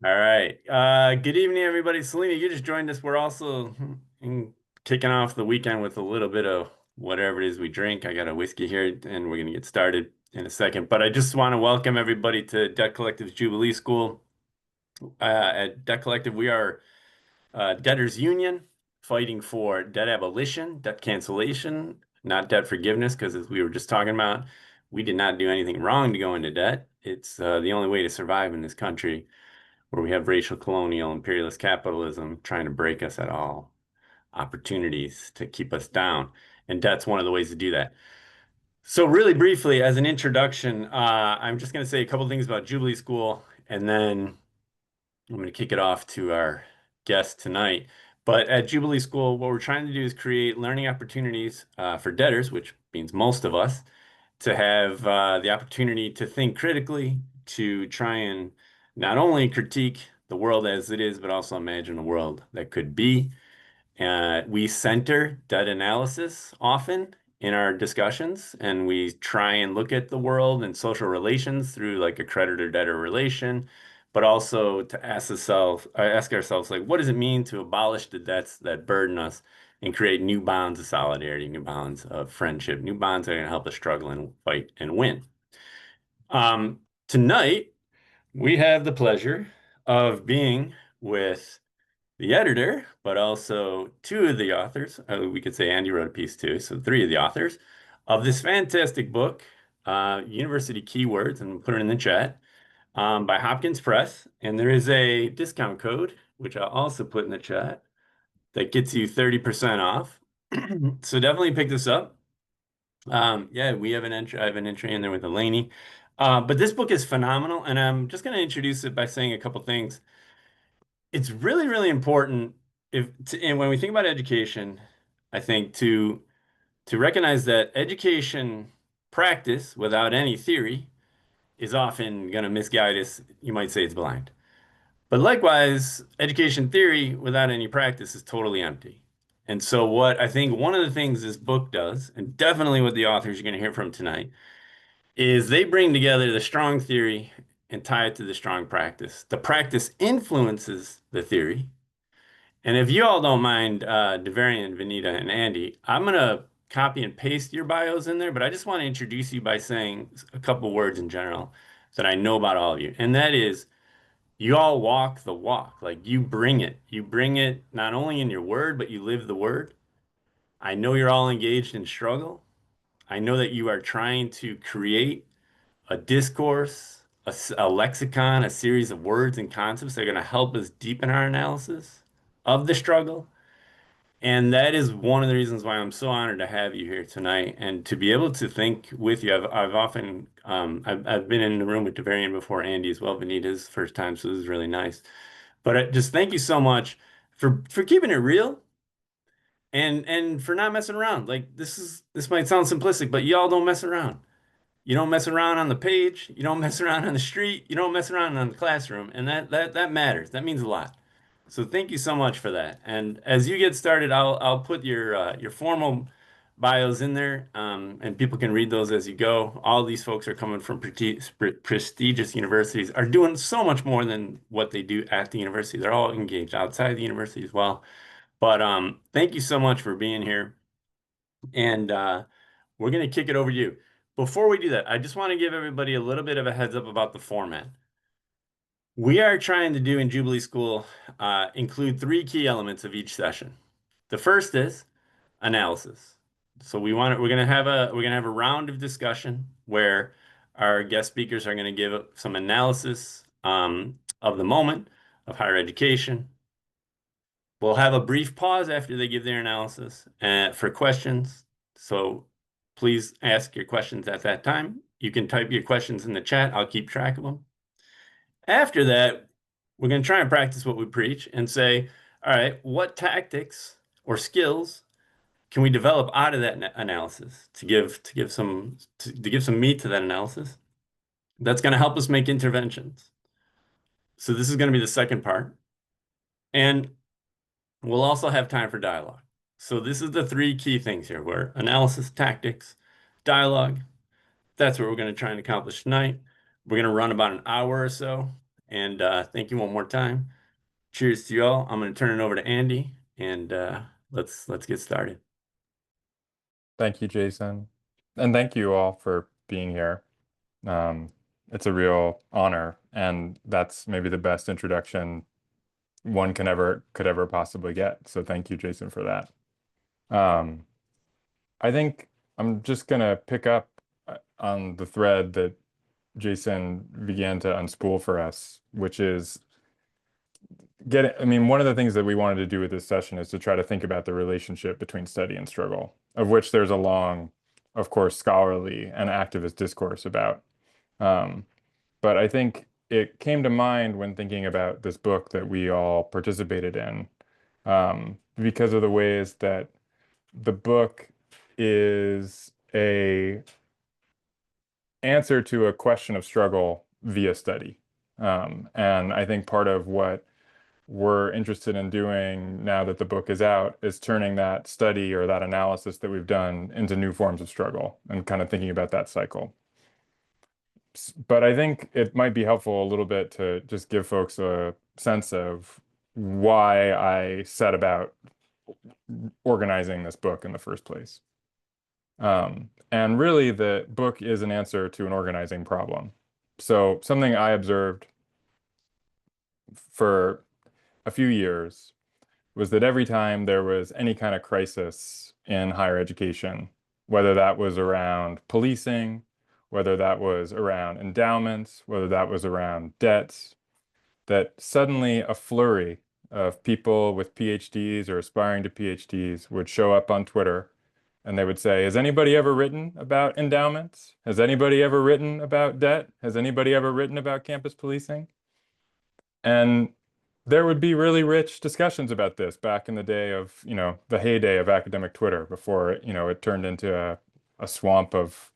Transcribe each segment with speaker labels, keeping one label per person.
Speaker 1: All right. Good evening, everybody. Selena, you just joined us. We're also kicking off the weekend with a little bit of whatever it is we drink. I got a whiskey here, and we're going to get started in a second. But I just want to welcome everybody to Debt Collective's Jubilee School. At Debt Collective, we are debtors union fighting for debt abolition, debt cancellation, not debt forgiveness, because as we were just talking about, we did not do anything wrong to go into debt. It's the only way to survive in this country where we have racial, colonial, imperialist capitalism trying to break us at all opportunities to keep us down. And debt's one of the ways to do that. So really briefly, as an introduction, I'm just going to say a couple things about Jubilee School, and then I'm going to kick it off to our guest tonight. But at Jubilee School, what we're trying to do is create learning opportunities for debtors, which means most of us, to have the opportunity to think critically, to try and not only critique the world as it is, but also imagine a world that could be. We center debt analysis often in our discussions, and we try and look at the world and social relations through like a creditor-debtor relation, but also to ask ourselves, like, what does it mean to abolish the debts that burden us and create new bonds of solidarity, new bonds of friendship, new bonds that are going to help us struggle and fight and win. Tonight, we have the pleasure of being with the editor, but also two of the authors. We could say Andy wrote a piece too, so three of the authors of this fantastic book, University Keywords, and we'll put it in the chat, by Hopkins Press. And there is a discount code, which I'll also put in the chat, that gets you 30% off. So definitely pick this up. Yeah, we have an entry. I have an entry in there with Elaney. But this book is phenomenal, and I'm just going to introduce it by saying a couple things. It's really, really important and when we think about education, I think to recognize that education practice without any theory is often going to misguide us. You might say it's blind. But likewise, education theory without any practice is totally empty. And so what I think one of the things this book does, and definitely what the authors you're going to hear from tonight, is they bring together the strong theory and tie it to the strong practice. The practice influences the theory. And if you all don't mind, Davarian, Vineeta, and Andy, I'm going to copy and paste your bios in there, but I just want to introduce you by saying a couple words in general that I know about all of you. And that is, you all walk the walk. Like you bring it. You bring it not only in your word, but you live the word. I know you're all engaged in struggle. I know that you are trying to create a discourse, a lexicon, a series of words and concepts that are going to help us deepen our analysis of the struggle. And that is one of the reasons why I'm so honored to have you here tonight and to be able to think with you. I've often I've been in the room with Davarian before, Andy as well. Vineeta's first time, so this is really nice. But just thank you so much for keeping it real and for not messing around. Like this might sound simplistic, but y'all don't mess around. You don't mess around on the page. You don't mess around on the street. You don't mess around in the classroom, and that matters. That means a lot. So thank you so much for that. And as you get started, I'll put your formal bios in there, and people can read those as you go. All these folks are coming from prestigious universities, are doing so much more than what they do at the university. They're all engaged outside the university as well. But thank you so much for being here, and we're gonna kick it over to you. Before we do that, I just want to give everybody a little bit of a heads up about the format. We are trying to do in Jubilee School include three key elements of each session. The first is analysis. So we're gonna have a round of discussion where our guest speakers are going to give some analysis of the moment of higher education. We'll have a brief pause after they give their analysis for questions. So please ask your questions at that time. You can type your questions in the chat. I'll keep track of them. After that, we're going to try and practice what we preach and say, all right, what tactics or skills can we develop out of that analysis to give some meat to that analysis that's going to help us make interventions. So this is going to be the second part. And we'll also have time for dialogue. So this is the three key things here, where analysis, tactics, dialogue. That's what we're going to try and accomplish tonight. We're going to run about an hour or so. And thank you one more time. Cheers to you all. I'm going to turn it over to Andy, and let's get started.
Speaker 2: Thank you, Jason. And thank you all for being here. Um, it's a real honor, and that's maybe the best introduction one could ever possibly get. So thank you, Jason, for that. Um, I think I'm just gonna pick up on the thread that Jason began to unspool for us, which is I mean, one of the things that we wanted to do with this session is to try to think about the relationship between study and struggle, of which there's a long, of course, scholarly and activist discourse about. Um, but I think it came to mind when thinking about this book that we all participated in, because of the ways that the book is a answer to a question of struggle via study. And I think part of what we're interested in doing now that the book is out is turning that study or that analysis that we've done into new forms of struggle and kind of thinking about that cycle. But I think it might be helpful a little bit to just give folks a sense of why I set about organizing this book in the first place. And really, the book is an answer to an organizing problem. So something I observed for a few years was that every time there was any kind of crisis in higher education, whether that was around policing, whether that was around endowments, whether that was around debts, that suddenly a flurry of people with PhDs or aspiring to PhDs would show up on Twitter and they would say, has anybody ever written about endowments? Has anybody ever written about debt? Has anybody ever written about campus policing? And there would be really rich discussions about this back in the day of, the heyday of academic Twitter before, it turned into a swamp of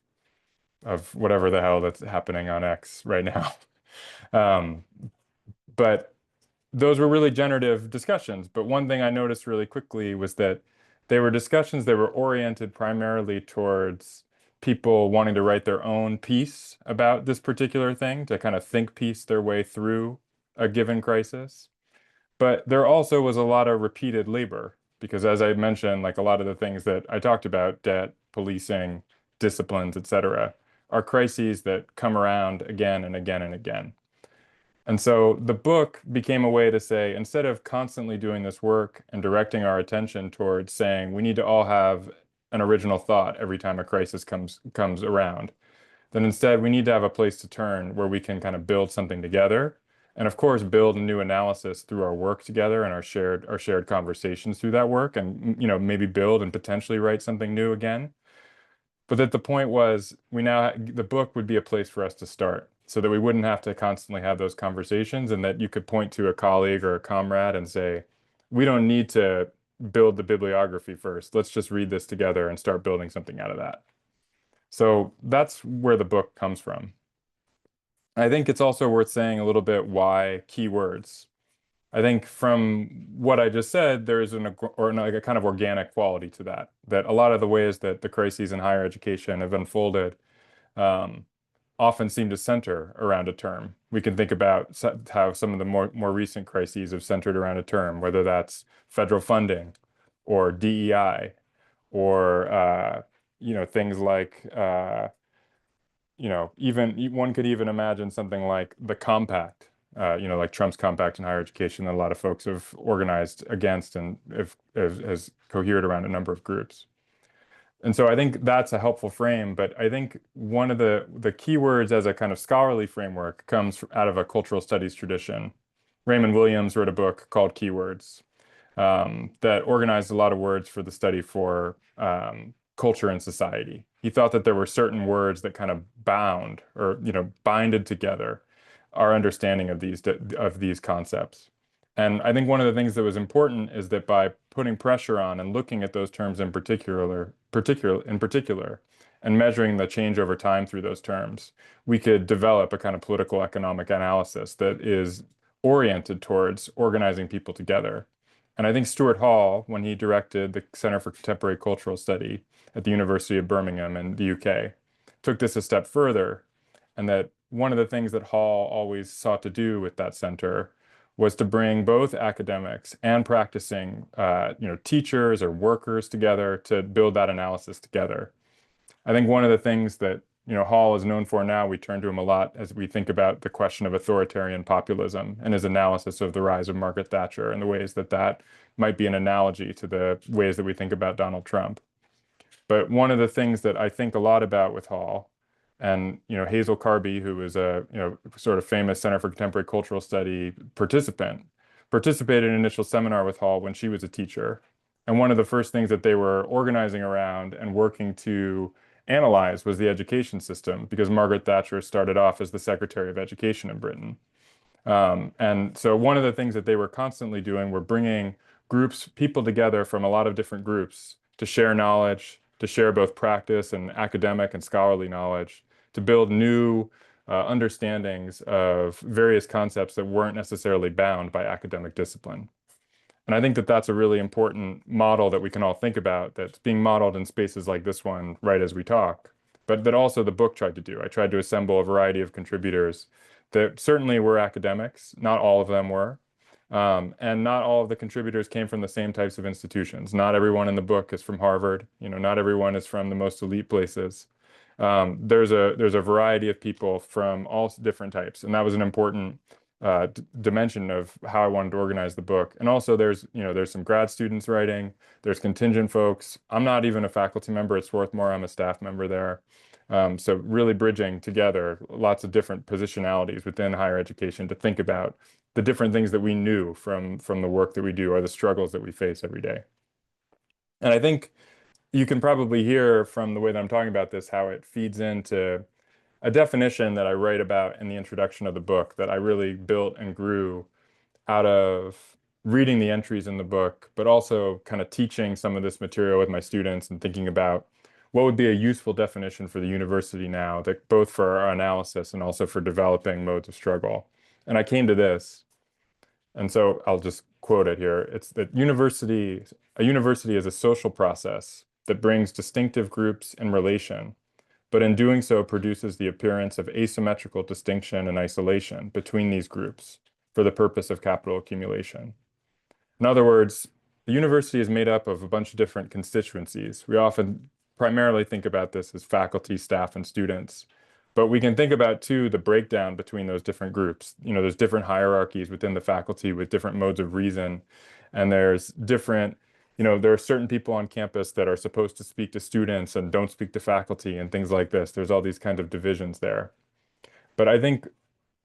Speaker 2: whatever the hell that's happening on X right now. Um, but those were really generative discussions. But one thing I noticed really quickly was that they were discussions that were oriented primarily towards people wanting to write their own piece about this particular thing, to kind of think piece their way through a given crisis. But there also was a lot of repeated labor because, as I mentioned, like a lot of the things that I talked about, debt, policing, disciplines, etc., are crises that come around again and again and again. And so the book became a way to say, instead of constantly doing this work and directing our attention towards saying we need to all have an original thought every time a crisis comes around, then instead we need to have a place to turn where we can kind of build something together. And of course, build a new analysis through our work together and our shared conversations through that work, and maybe build and potentially write something new again. But that the point was, the book would be a place for us to start so that we wouldn't have to constantly have those conversations, and that you could point to a colleague or a comrade and say, we don't need to build the bibliography first. Let's just read this together and start building something out of that. So that's where the book comes from. I think it's also worth saying a little bit why keywords. I think from what I just said, there is like a kind of organic quality to that, that a lot of the ways that the crises in higher education have unfolded um, often seem to center around a term. We can think about how some of the more recent crises have centered around a term, whether that's federal funding or DEI or things like even one could even imagine something like the compact, like Trump's compact in higher education that a lot of folks have organized against and has cohered around a number of groups. And so I think that's a helpful frame, but I think one of the keywords as a kind of scholarly framework comes out of a cultural studies tradition. Raymond Williams wrote a book called Keywords, that organized a lot of words for the study for culture and society. He thought that there were certain words that kind of bound or binded together our understanding of these concepts. And I think one of the things that was important is that by putting pressure on and looking at those terms in particular, and measuring the change over time through those terms, we could develop a kind of political economic analysis that is oriented towards organizing people together. And I think Stuart Hall, when he directed the Center for Contemporary Cultural Study at the University of Birmingham in the UK, took this a step further, and that one of the things that Hall always sought to do with that center was to bring both academics and practicing, teachers or workers together to build that analysis together. I think one of the things that Hall is known for now, we turn to him a lot as we think about the question of authoritarian populism and his analysis of the rise of Margaret Thatcher and the ways that that might be an analogy to the ways that we think about Donald Trump. But one of the things that I think a lot about with Hall, and Hazel Carby, who is a sort of famous Center for Contemporary Cultural Study participant, participated in an initial seminar with Hall when she was a teacher. And one of the first things that they were organizing around and working to analyze was the education system, because Margaret Thatcher started off as the Secretary of Education in Britain. And so one of the things that they were constantly doing were bringing people together from a lot of different groups to share knowledge, to share both practice and academic and scholarly knowledge, to build new understandings of various concepts that weren't necessarily bound by academic discipline. And I think that that's a really important model that we can all think about, that's being modeled in spaces like this one right as we talk, but that also the book tried to do. I tried to assemble a variety of contributors that certainly were academics, not all of them were, and not all of the contributors came from the same types of institutions. Not everyone in the book is from Harvard, not everyone is from the most elite places. There's a variety of people from all different types, and that was an important dimension of how I wanted to organize the book. And also there's some grad students writing, there's contingent folks. I'm not even a faculty member at Swarthmore, I'm a staff member there. So really bridging together lots of different positionalities within higher education to think about the different things that we knew from the work that we do or the struggles that we face every day. And I think you can probably hear from the way that I'm talking about this how it feeds into a definition that I write about in the introduction of the book that I really built and grew out of reading the entries in the book, but also kind of teaching some of this material with my students and thinking about what would be a useful definition for the university now, that both for our analysis and also for developing modes of struggle. And I came to this, and so I'll just quote it here. It's that a university is a social process that brings distinctive groups in relation, but in doing so produces the appearance of asymmetrical distinction and isolation between these groups for the purpose of capital accumulation. In other words, the university is made up of a bunch of different constituencies. We often primarily think about this as faculty, staff, and students, but we can think about too the breakdown between those different groups. There's different hierarchies within the faculty with different modes of reason, and there's different there are certain people on campus that are supposed to speak to students and don't speak to faculty and things like this. There's all these kinds of divisions there. But I think,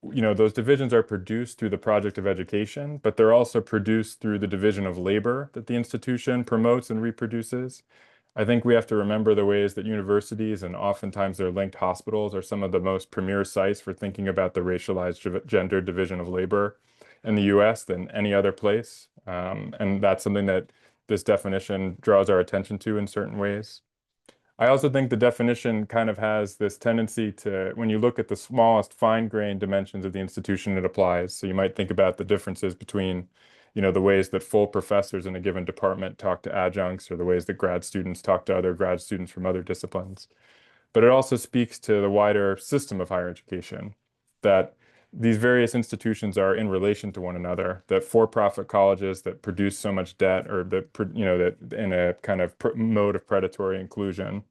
Speaker 2: those divisions are produced through the project of education, but they're also produced through the division of labor that the institution promotes and reproduces. I think we have to remember the ways that universities and oftentimes their linked hospitals are some of the most premier sites for thinking about the racialized gender division of labor in the US than any other place. And that's something that this definition draws our attention to in certain ways. I also think the definition kind of has this tendency to, when you look at the smallest fine-grained dimensions of the institution, it applies. So you might think about the differences between, the ways that full professors in a given department talk to adjuncts or the ways that grad students talk to other grad students from other disciplines. But it also speaks to the wider system of higher education, that these various institutions are in relation to one another, that for-profit colleges that produce so much debt or that in a kind of mode of predatory inclusion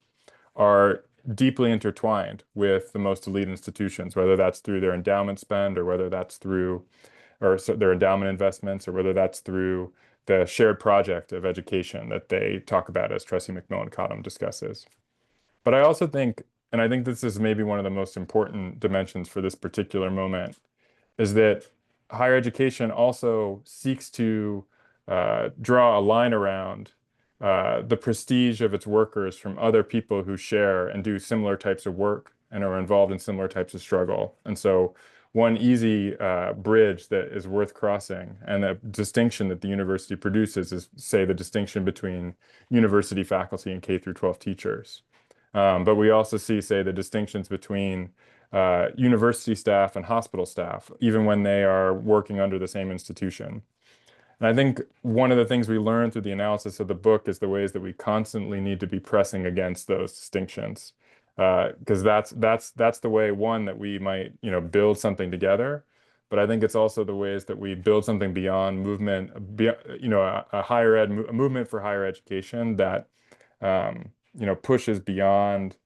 Speaker 2: are deeply intertwined with the most elite institutions, whether that's through their endowment spend or whether that's through their endowment investments or whether that's through the shared project of education that they talk about as Tressie McMillan Cottom discusses. But I also think, and I think this is maybe one of the most important dimensions for this particular moment, is that higher education also seeks to draw a line around the prestige of its workers from other people who share and do similar types of work and are involved in similar types of struggle. And so one easy bridge that is worth crossing and the distinction that the university produces is, say, the distinction between university faculty and K through 12 teachers. But we also see, say, the distinctions between university staff and hospital staff, even when they are working under the same institution. And I think one of the things we learn through the analysis of the book is the ways that we constantly need to be pressing against those distinctions. because that's the way, one, that we might, build something together. But I think it's also the ways that we build something beyond movement, a higher ed, a movement for higher education that pushes beyond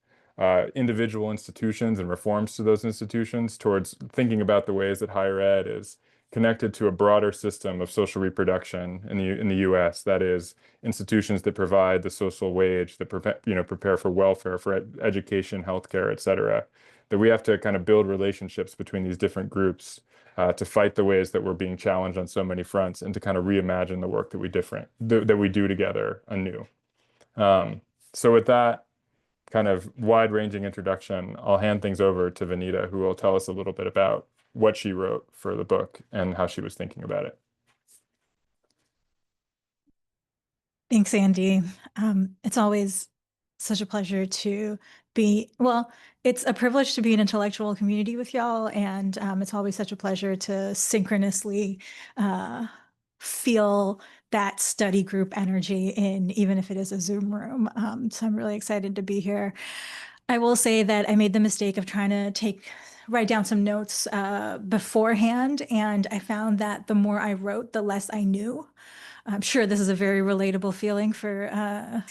Speaker 2: individual institutions and reforms to those institutions towards thinking about the ways that higher ed is connected to a broader system of social reproduction in the U.S. That is, institutions that provide the social wage, that prepare for welfare, for education, healthcare, et cetera. That we have to kind of build relationships between these different groups to fight the ways that we're being challenged on so many fronts, and to kind of reimagine the work that we do together anew. So with that kind of wide-ranging introduction, I'll hand things over to Vineeta, who will tell us a little bit about what she wrote for the book and how she was thinking about it.
Speaker 3: Thanks, Andy. It's always such a pleasure to well, it's a privilege to be an intellectual community with y'all, and it's always such a pleasure to synchronously feel that study group energy even if it is a Zoom room. So I'm really excited to be here. I will say that I made the mistake of trying to write down some notes beforehand, and I found that the more I wrote, the less I knew. I'm sure this is a very relatable feeling for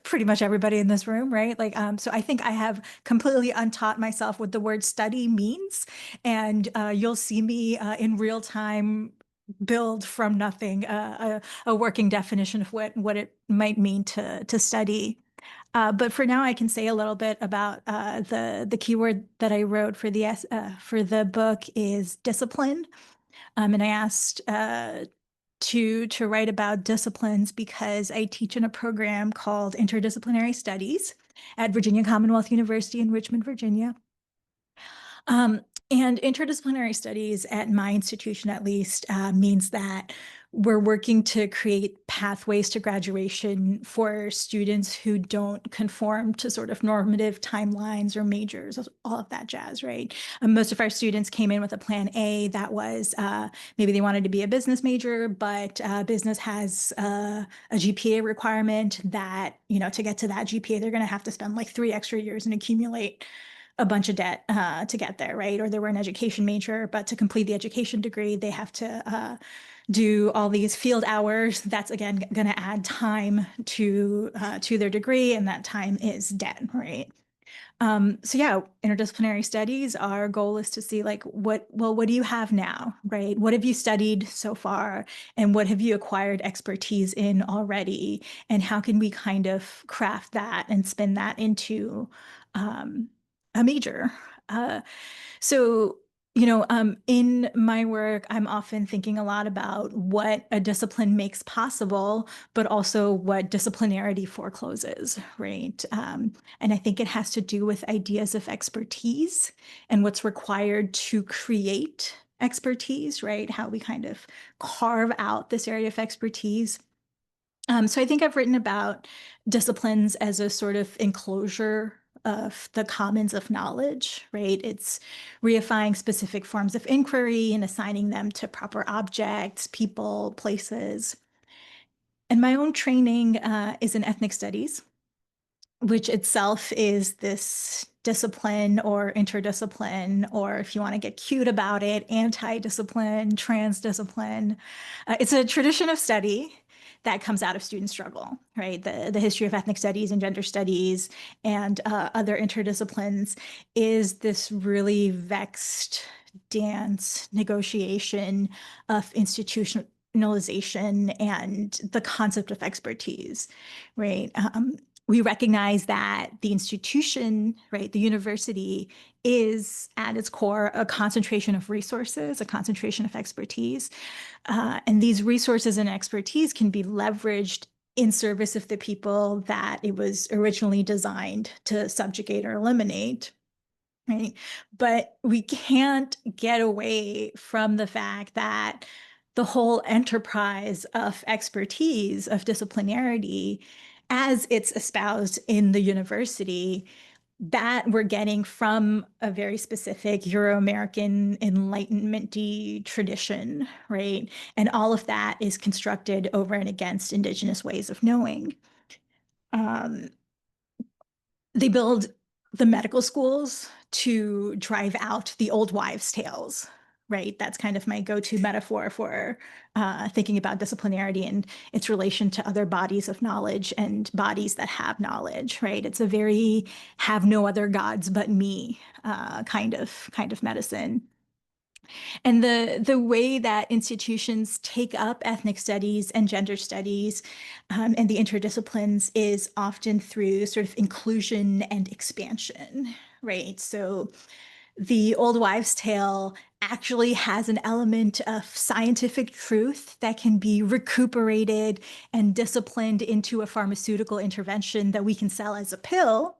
Speaker 3: pretty much everybody in this room, right? So I think I have completely untaught myself what the word study means, and you'll see me in real time build from nothing a working definition of what it might mean to study. But for now, I can say a little bit about the keyword that I wrote for the book is discipline. And I asked to write about disciplines because I teach in a program called Interdisciplinary Studies at Virginia Commonwealth University in Richmond, Virginia. And interdisciplinary studies at my institution, at least, means that we're working to create pathways to graduation for students who don't conform to sort of normative timelines or majors, all of that jazz, right? Most of our students came in with a plan A that was maybe they wanted to be a business major, but business has a GPA requirement that, to get to that GPA, they're going to have to spend like 3 extra years and accumulate a bunch of debt to get there, right? Or they were an education major, but to complete the education degree, they have to do all these field hours. That's again going to add time to their degree, and that time is debt, right? So yeah, interdisciplinary studies, our goal is to see what do you have now, right? What have you studied so far, and what have you acquired expertise in already? And how can we kind of craft that and spin that into a major? So in my work, I'm often thinking a lot about what a discipline makes possible, but also what disciplinarity forecloses, right? And I think it has to do with ideas of expertise and what's required to create expertise, right? How we kind of carve out this area of expertise. So I think I've written about disciplines as a sort of enclosure of the commons of knowledge, right? It's reifying specific forms of inquiry and assigning them to proper objects, people, places. And my own training is in ethnic studies, which itself is this discipline or interdiscipline, or if you want to get cute about it, anti-discipline, transdiscipline. It's a tradition of study that comes out of student struggle, right? The history of ethnic studies and gender studies and other interdisciplines is this really vexed dance negotiation of institutionalization and the concept of expertise, right? We recognize that the institution, right, the university, is at its core a concentration of resources, a concentration of expertise. And these resources and expertise can be leveraged in service of the people that it was originally designed to subjugate or eliminate. Right. But we can't get away from the fact that the whole enterprise of expertise, of disciplinarity, as it's espoused in the university, that we're getting from a very specific Euro-American Enlightenment-y tradition, right? And all of that is constructed over and against Indigenous ways of knowing. They build the medical schools to drive out the old wives' tales, right? That's kind of my go-to metaphor for thinking about disciplinarity and its relation to other bodies of knowledge and bodies that have knowledge, right? It's a very have no other gods but me kind of medicine. And the way that institutions take up ethnic studies and gender studies and the interdisciplines is often through sort of inclusion and expansion, right? So the old wives' tale actually has an element of scientific truth that can be recuperated and disciplined into a pharmaceutical intervention that we can sell as a pill.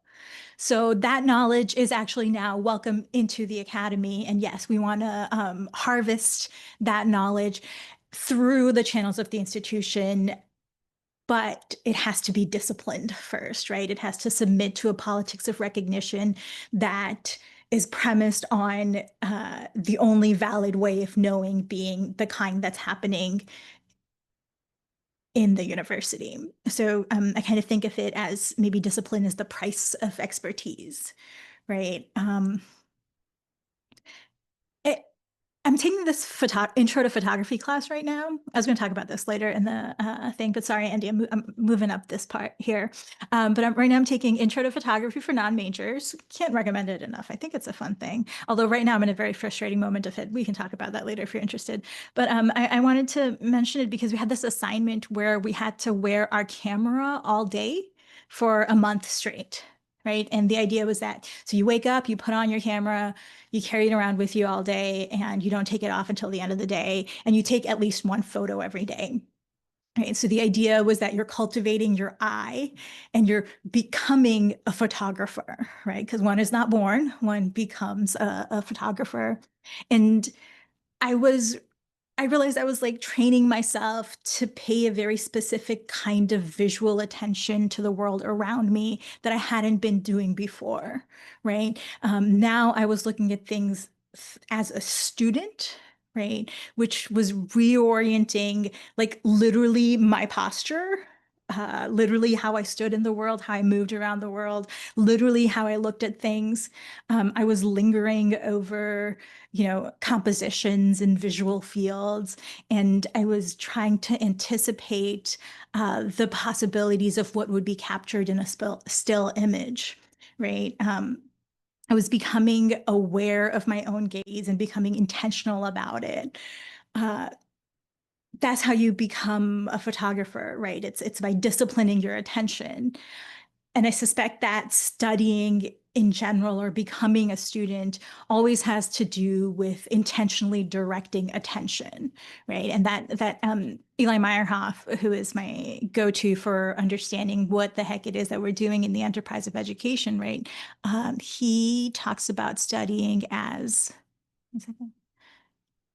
Speaker 3: So that knowledge is actually now welcome into the academy. And yes, we want to harvest that knowledge through the channels of the institution, but it has to be disciplined first, right? It has to submit to a politics of recognition that is premised on the only valid way of knowing being the kind that's happening in the university. So I kind of think of it as maybe discipline is the price of expertise, right? It, I'm taking this intro to photography class right now. I was going to talk about this later in the thing, but sorry, Andy, I'm moving up this part here. But right now I'm taking intro to photography for non-majors. Can't recommend it enough. I think it's a fun thing. Although right now I'm in a very frustrating moment of it. We can talk about that later if you're interested. But I wanted to mention it because we had this assignment where we had to wear our camera all day for a month straight. Right. And the idea was that so you wake up, you put on your camera, you carry it around with you all day, and you don't take it off until the end of the day, and you take at least one photo every day. Right. So the idea was that you're cultivating your eye and you're becoming a photographer, right? Because one is not born, one becomes a photographer. And I was I realized I was like training myself to pay a very specific kind of visual attention to the world around me that I hadn't been doing before, right? Now I was looking at things as a student, right? Which was reorienting, like literally my posture. Literally how I stood in the world, how I moved around the world, literally how I looked at things. I was lingering over compositions and visual fields. And I was trying to anticipate the possibilities of what would be captured in a still image, right? I was becoming aware of my own gaze and becoming intentional about it. That's how you become a photographer, right? It's by disciplining your attention. And I suspect that studying in general or becoming a student always has to do with intentionally directing attention, right? And that Eli Meyerhoff, who is my go-to for understanding what the heck it is that we're doing in the enterprise of education, right? He talks about studying as,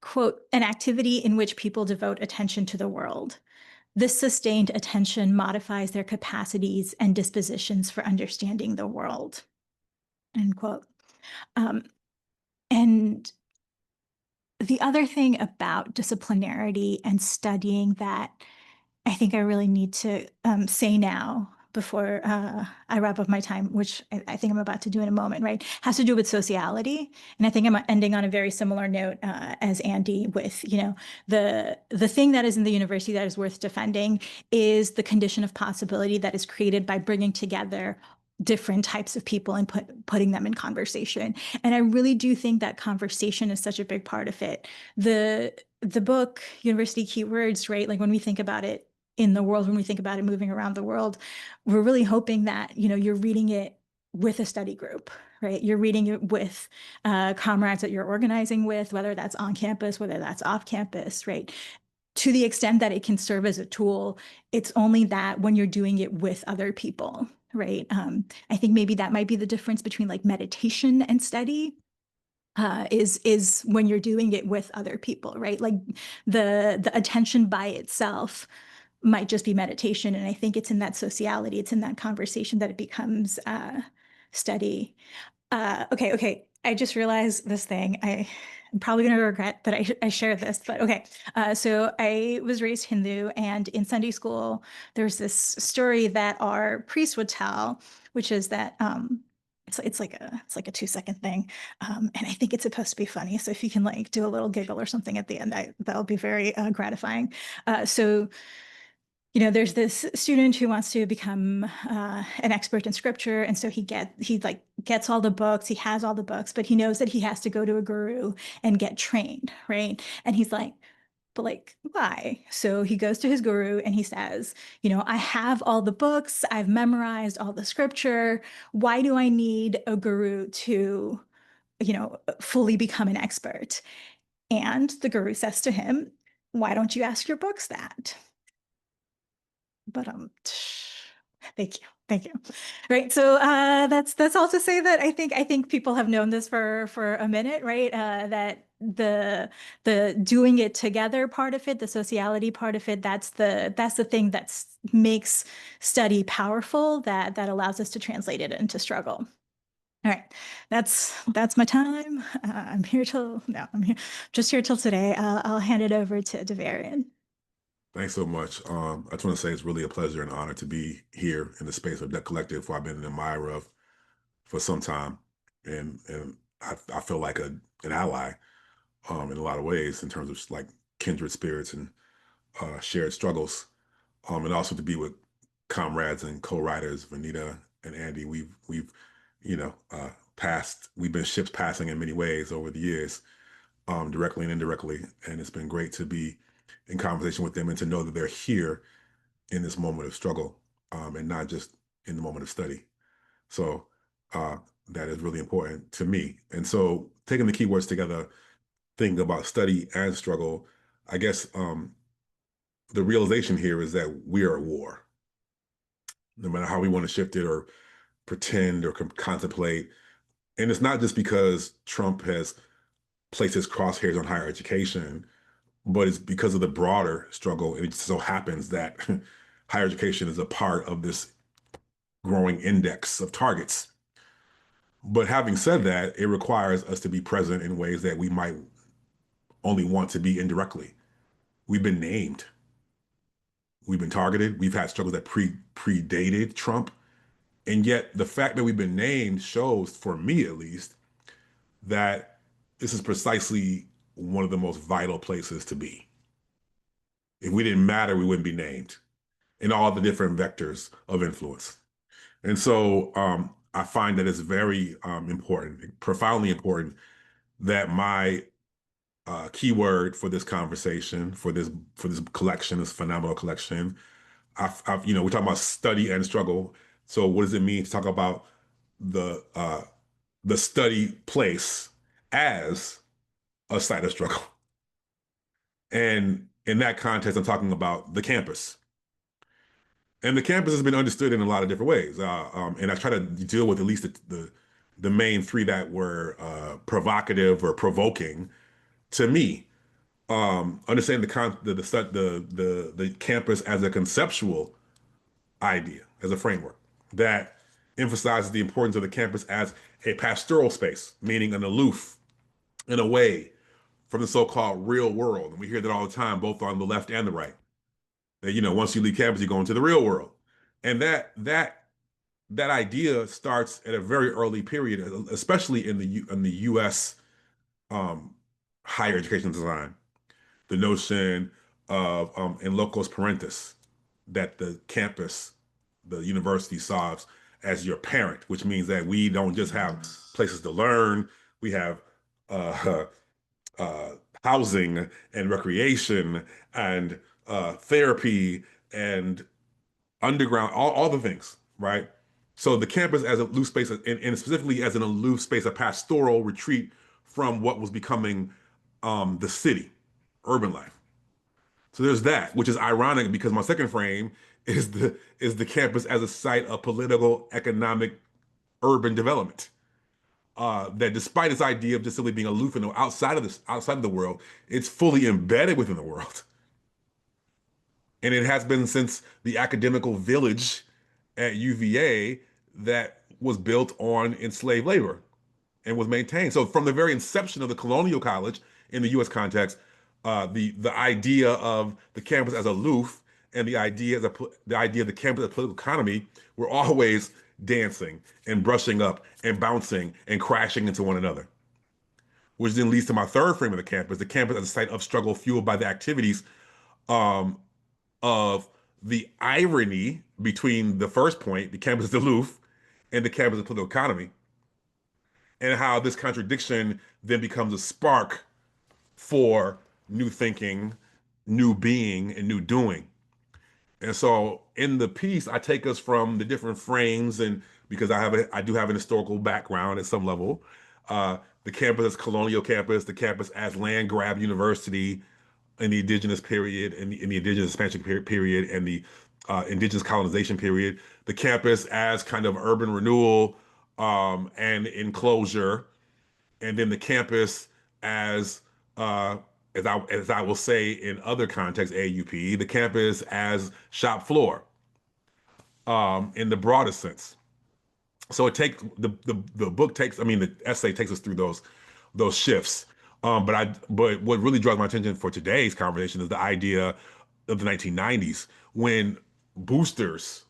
Speaker 3: quote, an activity in which people devote attention to the world. This sustained attention modifies their capacities and dispositions for understanding the world, end quote. And the other thing about disciplinarity and studying that I think I really need to say now before I wrap up my time, which I think I'm about to do in a moment, right, has to do with sociality. And I think I'm ending on a very similar note as Andy with, the thing that is in the university that is worth defending is the condition of possibility that is created by bringing together different types of people and putting them in conversation. And I really do think that conversation is such a big part of it. The book, University Keywords, right, like when we think about it, in the world, when we think about it moving around the world, we're really hoping that, you're reading it with a study group, right? You're reading it with comrades that you're organizing with, whether that's on campus, whether that's off campus, right? To the extent that it can serve as a tool, it's only that when you're doing it with other people, right? I think maybe that might be the difference between like meditation and study. Is when you're doing it with other people, right? Like the attention by itself might just be meditation. And I think it's in that sociality, it's in that conversation that it becomes study. Okay. I just realized this thing. I'm probably going to regret that I shared this, but okay. So I was raised Hindu, and in Sunday school, there's this story that our priest would tell, which is that it's like a 2-second thing. And I think it's supposed to be funny. So if you can like do a little giggle or something at the end, that'll be very gratifying. So there's this student who wants to become an expert in scripture, and so he gets all the books, he has all the books, but he knows that he has to go to a guru and get trained, right? And he's like, but like, why? So he goes to his guru and he says, I have all the books, I've memorized all the scripture. Why do I need a guru to, fully become an expert? And the guru says to him, why don't you ask your books that? But thank you. Right. So that's all to say that I think people have known this for a minute, right? That the doing it together part of it, the sociality part of it, that's the thing that makes study powerful, that allows us to translate it into struggle. All right, that's my time. I'm here till today. I'll hand it over to Davarian.
Speaker 4: Thanks so much. I just want to say it's really a pleasure and honor to be here in the space of that collective who I've been an admirer of for some time. And I feel like an ally in a lot of ways in terms of like kindred spirits and shared struggles. And also to be with comrades and co-writers, Vineeta and Andy. We've we've been ships passing in many ways over the years, directly and indirectly. And it's been great to be in conversation with them and to know that they're here in this moment of struggle, and not just in the moment of study. So that is really important to me. And so taking the keywords together, thinking about study and struggle, I guess the realization here is that we are at war. No matter how we want to shift it or pretend or contemplate. And it's not just because Trump has placed his crosshairs on higher education, but it's because of the broader struggle. And it just so happens that higher education is a part of this growing index of targets. But having said that, it requires us to be present in ways that we might only want to be indirectly. We've been named. We've been targeted. We've had struggles that predated Trump. And yet the fact that we've been named shows, for me at least, that this is precisely one of the most vital places to be. If we didn't matter, we wouldn't be named in all the different vectors of influence. And so I find that it's very important, profoundly important, that my keyword for this conversation, for this collection, this phenomenal collection, we're talking about study and struggle. So what does it mean to talk about the study place as a site of struggle? And in that context, I'm talking about the campus. And the campus has been understood in a lot of different ways. And I try to deal with at least the main three that were provocative or provoking to me. Understanding the campus as a conceptual idea, as a framework that emphasizes the importance of the campus as a pastoral space, meaning an aloof and away from the so-called real world. And we hear that all the time, both on the left and the right. That, once you leave campus, you go into the real world. And that idea starts at a very early period, especially in the U.S. Higher education design. The notion of in locos parentis, that the campus, the university solves as your parent, which means that we don't just have places to learn, we have housing and recreation and therapy and underground, all the things, right? So the campus as a loose space, and specifically as an aloof space, a pastoral retreat from what was becoming the city, urban life. So there's that, which is ironic because my second frame is the campus as a site of political, economic, urban development. That despite its idea of just simply being aloof and outside of the world, it's fully embedded within the world. And it has been since the academical village at UVA that was built on enslaved labor and was maintained. So from the very inception of the colonial college in the U.S. context, the idea of the campus as aloof and the idea of the campus as political economy were always dancing and brushing up and bouncing and crashing into one another. Which then leads to my third frame of the campus as a site of struggle fueled by the activities um, of the irony between the first point, the campus is aloof, and the campus of political economy, and how this contradiction then becomes a spark for new thinking, new being, and new doing. And so in the piece, I take us from the different frames, and because I do have an historical background at some level, the campus as colonial campus, the campus as land grab university in the indigenous period, in the indigenous expansion period, and the indigenous colonization period, the campus as kind of urban renewal and enclosure, and then the campus as as I will say in other contexts, AAUP, the campus as shop floor in the broadest sense. So it takes the book takes, I mean, the essay takes us through those shifts. But what really draws my attention for today's conversation is the idea of the 1990s when boosters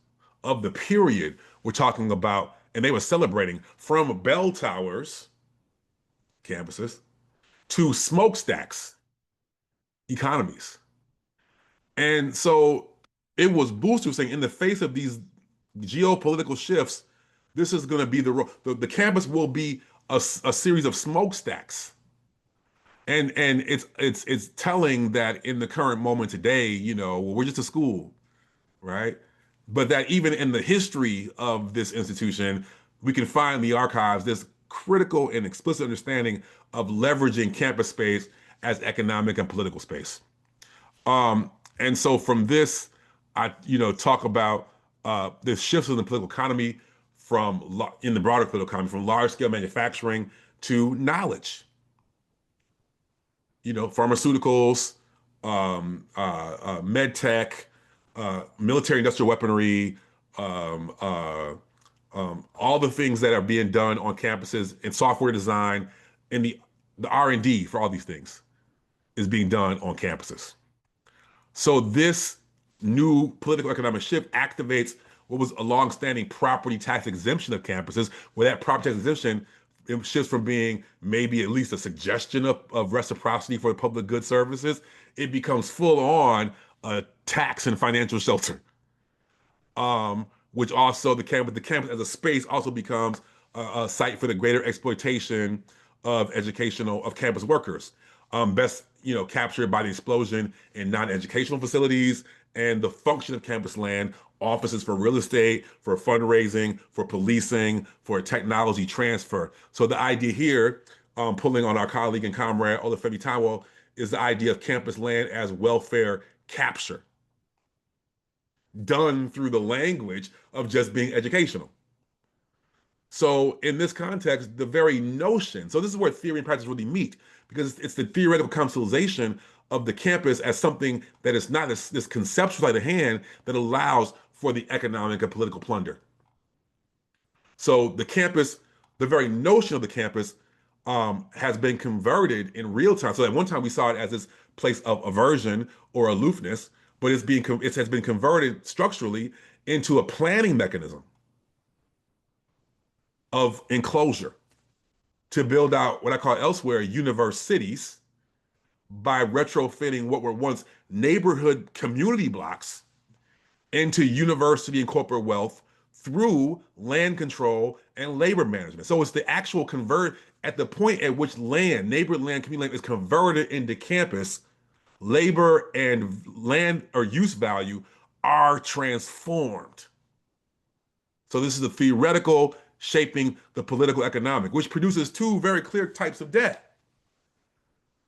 Speaker 4: of the period were talking about, and they were celebrating from bell towers, campuses, to smokestacks, economies. And so it was boosters saying, in the face of these geopolitical shifts, this is going to be the campus will be a series of smokestacks. And it's telling that in the current moment today, you know, we're just a school, right? But that even in the history of this institution, we can find in the archives this critical and explicit understanding of leveraging campus space as economic and political space. And so from this, I talk about the shifts in the political economy in the broader political economy, from large scale manufacturing to knowledge. Pharmaceuticals, med tech, military industrial weaponry, all the things that are being done on campuses in software design, and the R&D for all these things is being done on campuses. So this new political economic shift activates what was a longstanding property tax exemption of campuses, where that property tax exemption, it shifts from being maybe at least a suggestion of reciprocity for public good services. It becomes full on a tax and financial shelter. Which also the campus as a space also becomes a site for the greater exploitation of campus workers. Best captured by the explosion in non-educational facilities and the function of campus land, offices for real estate, for fundraising, for policing, for technology transfer. So the idea here, pulling on our colleague and comrade Olufemi Taiwo, is the idea of campus land as welfare capture, done through the language of just being educational. So in this context, the very notion, so this is where theory and practice really meet, because it's the theoretical conceptualization of the campus as something that is not this conceptual sleight of hand that allows for the economic and political plunder. So the campus, the very notion of the campus has been converted in real time. So at one time we saw it as this place of aversion or aloofness, but it has been converted structurally into a planning mechanism of enclosure to build out what I call elsewhere universe cities by retrofitting what were once neighborhood community blocks into university and corporate wealth through land control and labor management. So it's the actual at the point at which neighborhood land, community land is converted into campus, labor and land or use value are transformed. So this is the theoretical shaping the political economic, which produces two very clear types of debt.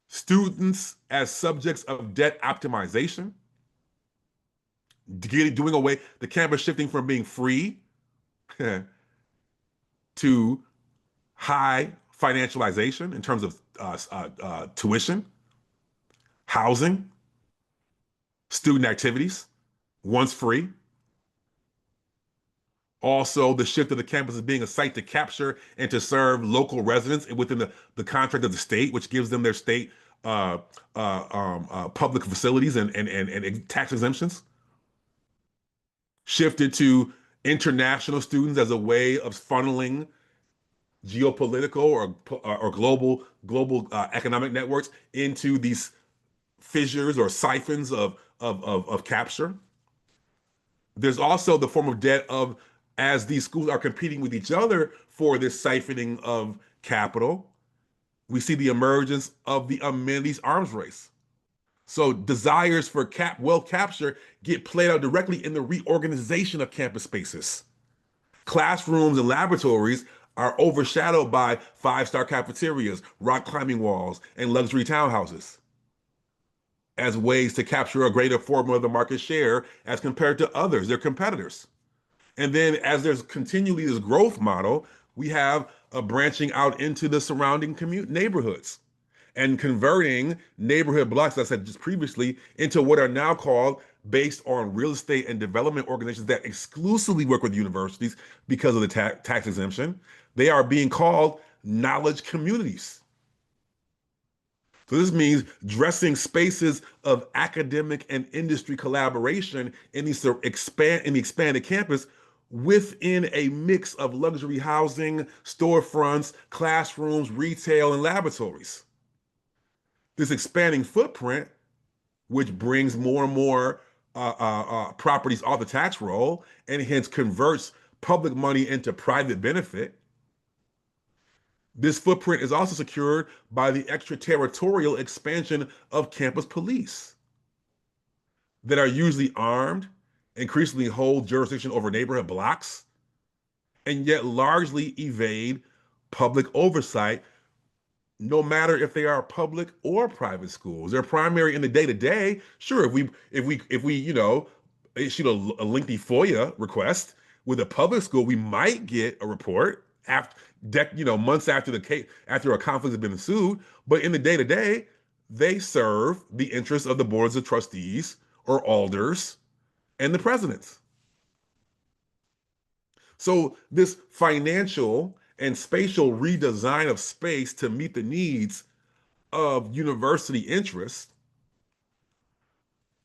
Speaker 4: Students as subjects of debt optimization, doing away, the campus shifting from being free to high financialization in terms of tuition, housing, student activities, once free. Also, the shift of the campus as being a site to capture and to serve local residents within the contract of the state, which gives them their state public facilities and tax exemptions. Shifted to international students as a way of funneling geopolitical or global economic networks into these fissures or siphons of capture. There's also the form of debt of as these schools are competing with each other for this siphoning of capital, we see the emergence of the amenities arms race. So desires for wealth capture get played out directly in the reorganization of campus spaces. Classrooms and laboratories are overshadowed by five-star cafeterias, rock climbing walls, and luxury townhouses as ways to capture a greater form of the market share as compared to others, their competitors. And then as there's continually this growth model, we have a branching out into the surrounding neighborhoods and converting neighborhood blocks, as I said just previously, into what are now called, based on real estate and development organizations that exclusively work with universities because of the tax exemption, they are being called knowledge communities. So this means dressing spaces of academic and industry collaboration in the expanded campus within a mix of luxury housing, storefronts, classrooms, retail, and laboratories. This expanding footprint, which brings more and more properties off the tax roll and hence converts public money into private benefit. This footprint is also secured by the extraterritorial expansion of campus police that are usually armed, increasingly hold jurisdiction over neighborhood blocks, and yet largely evade public oversight, no matter if they are public or private schools. They're primary in the day-to-day. Sure, if we issued a lengthy FOIA request with a public school, we might get a report after months after after a conflict has been ensued. But in the day-to-day, they serve the interests of the boards of trustees or alders and the presidents. So this financial and spatial redesign of space to meet the needs of university interests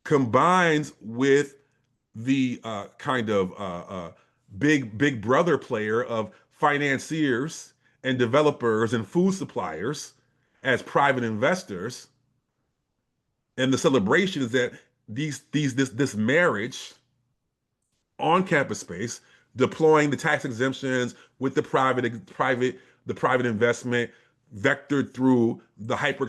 Speaker 4: combines with the kind of big brother player of financiers and developers and food suppliers as private investors. And the celebration is that this marriage on campus space, deploying the tax exemptions with the private investment vectored through the hyper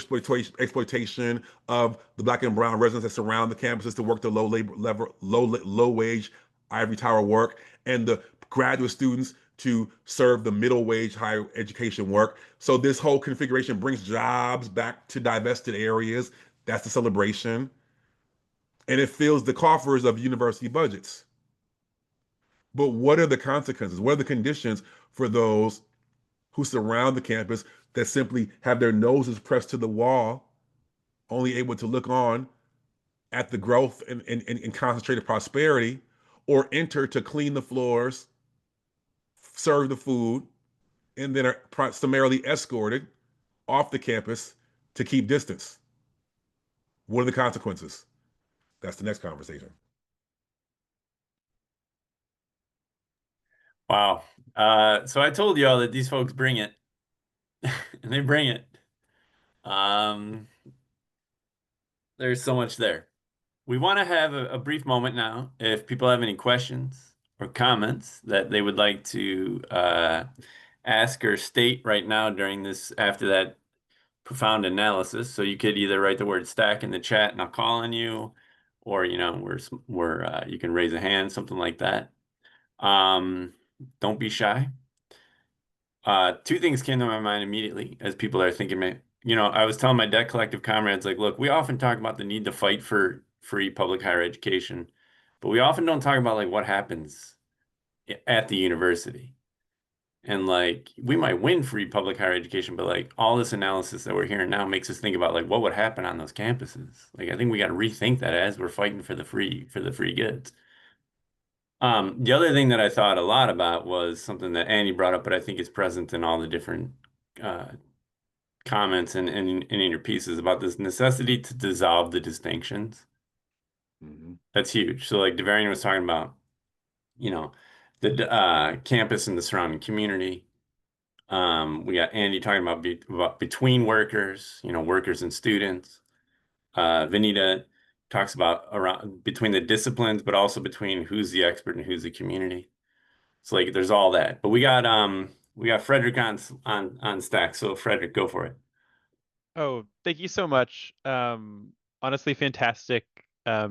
Speaker 4: exploitation of the Black and brown residents that surround the campuses to work the low wage ivory tower work, and the graduate students to serve the middle wage higher education work. So this whole configuration brings jobs back to divested areas. That's the celebration. And it fills the coffers of university budgets. But what are the consequences? What are the conditions for those who surround the campus that simply have their noses pressed to the wall, only able to look on at the growth and concentrated prosperity, or enter to clean the floors, serve the food, and then are summarily escorted off the campus to keep distance? What are the consequences? That's the next conversation.
Speaker 1: Wow. So I told y'all that these folks bring it, and they bring it. There's so much there. We want to have a brief moment now. If people have any questions or comments that they would like to ask or state right now during this, after that profound analysis. So you could either write the word stack in the chat and I'll call on you, or you can raise a hand, something like that. Don't be shy. Two things came to my mind immediately as people are thinking, I was telling my debt collective comrades, like, look, we often talk about the need to fight for free public higher education, but we often don't talk about like what happens at the university. And like, we might win free public higher education, but like all this analysis that we're hearing now makes us think about like what would happen on those campuses. Like, I think we got to rethink that as we're fighting for the free goods. The other thing that I thought a lot about was something that Annie brought up, but I think is present in all the different comments and in your pieces about this necessity to dissolve the distinctions.
Speaker 4: Mm-hmm.
Speaker 1: That's huge. So like Davarian was talking about, the campus and the surrounding community. We got Andy talking about between workers, workers and students. Vineeta talks about around between the disciplines, but also between who's the expert and who's the community. So like there's all that. But we got Frederick on stack. So Frederick, go for it.
Speaker 5: Oh, thank you so much. Honestly, fantastic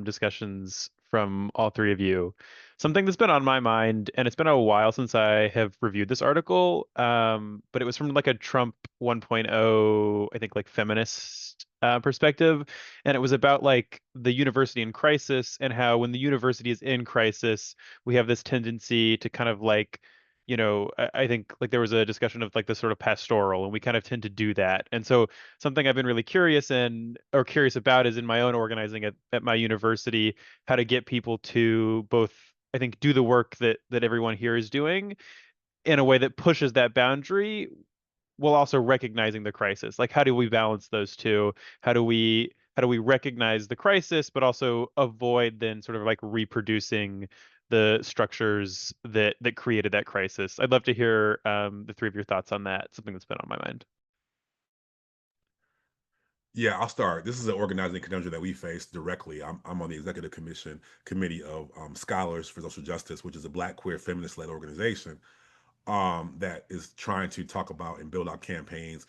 Speaker 5: discussions from all three of you. Something that's been on my mind, and it's been a while since I have reviewed this article, but it was from like a Trump 1.0, I think like feminist perspective, and it was about like the university in crisis and how when the university is in crisis, we have this tendency to kind of like I think like there was a discussion of like the sort of pastoral, and we kind of tend to do that. And so something I've been really curious about is in my own organizing at my university, how to get people to both, I think, do the work that everyone here is doing in a way that pushes that boundary while also recognizing the crisis. Like how do we balance those two? How do we recognize the crisis but also avoid then sort of like reproducing the structures that created that crisis? I'd love to hear the three of your thoughts on that, something that's been on my mind.
Speaker 4: Yeah, I'll start. This is an organizing conundrum that we face directly. I'm on the executive committee of Scholars for Social Justice, which is a Black queer feminist-led organization that is trying to talk about and build out campaigns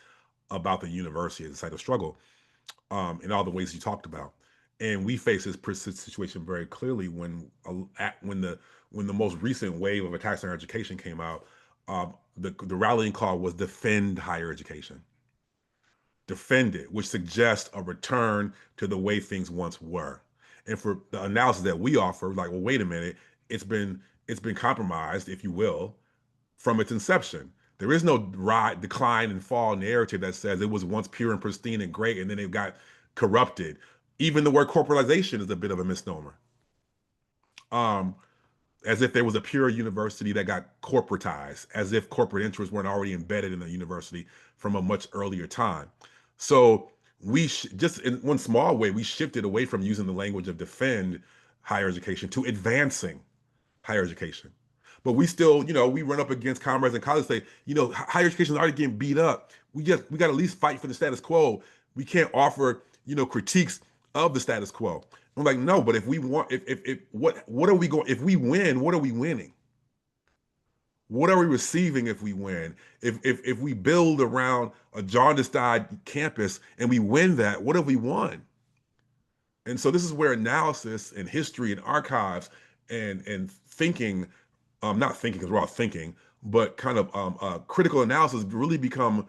Speaker 4: about the university as a site of struggle in all the ways you talked about. And we face this situation very clearly when the most recent wave of attacks on our education came out. The rallying call was defend higher education. Defend it, which suggests a return to the way things once were. And for the analysis that we offer, like, well, wait a minute, it's been compromised, if you will, from its inception. There is no decline and fall narrative that says it was once pure and pristine and great, and then it got corrupted. Even the word corporatization is a bit of a misnomer. As if there was a pure university that got corporatized, as if corporate interests weren't already embedded in the university from a much earlier time. So we just in one small way, we shifted away from using the language of defend higher education to advancing higher education. But we still, we run up against comrades in college say, higher education is already getting beat up. We got to at least fight for the status quo. We can't offer, critiques of the status quo. I'm like, no, but if we want, if what are we going? If we win, what are we winning? What are we receiving if we win? If we build around a jaundiced-eyed campus and we win that, what have we won? And so this is where analysis and history and archives and thinking, not thinking because we're all thinking, but kind of critical analysis really become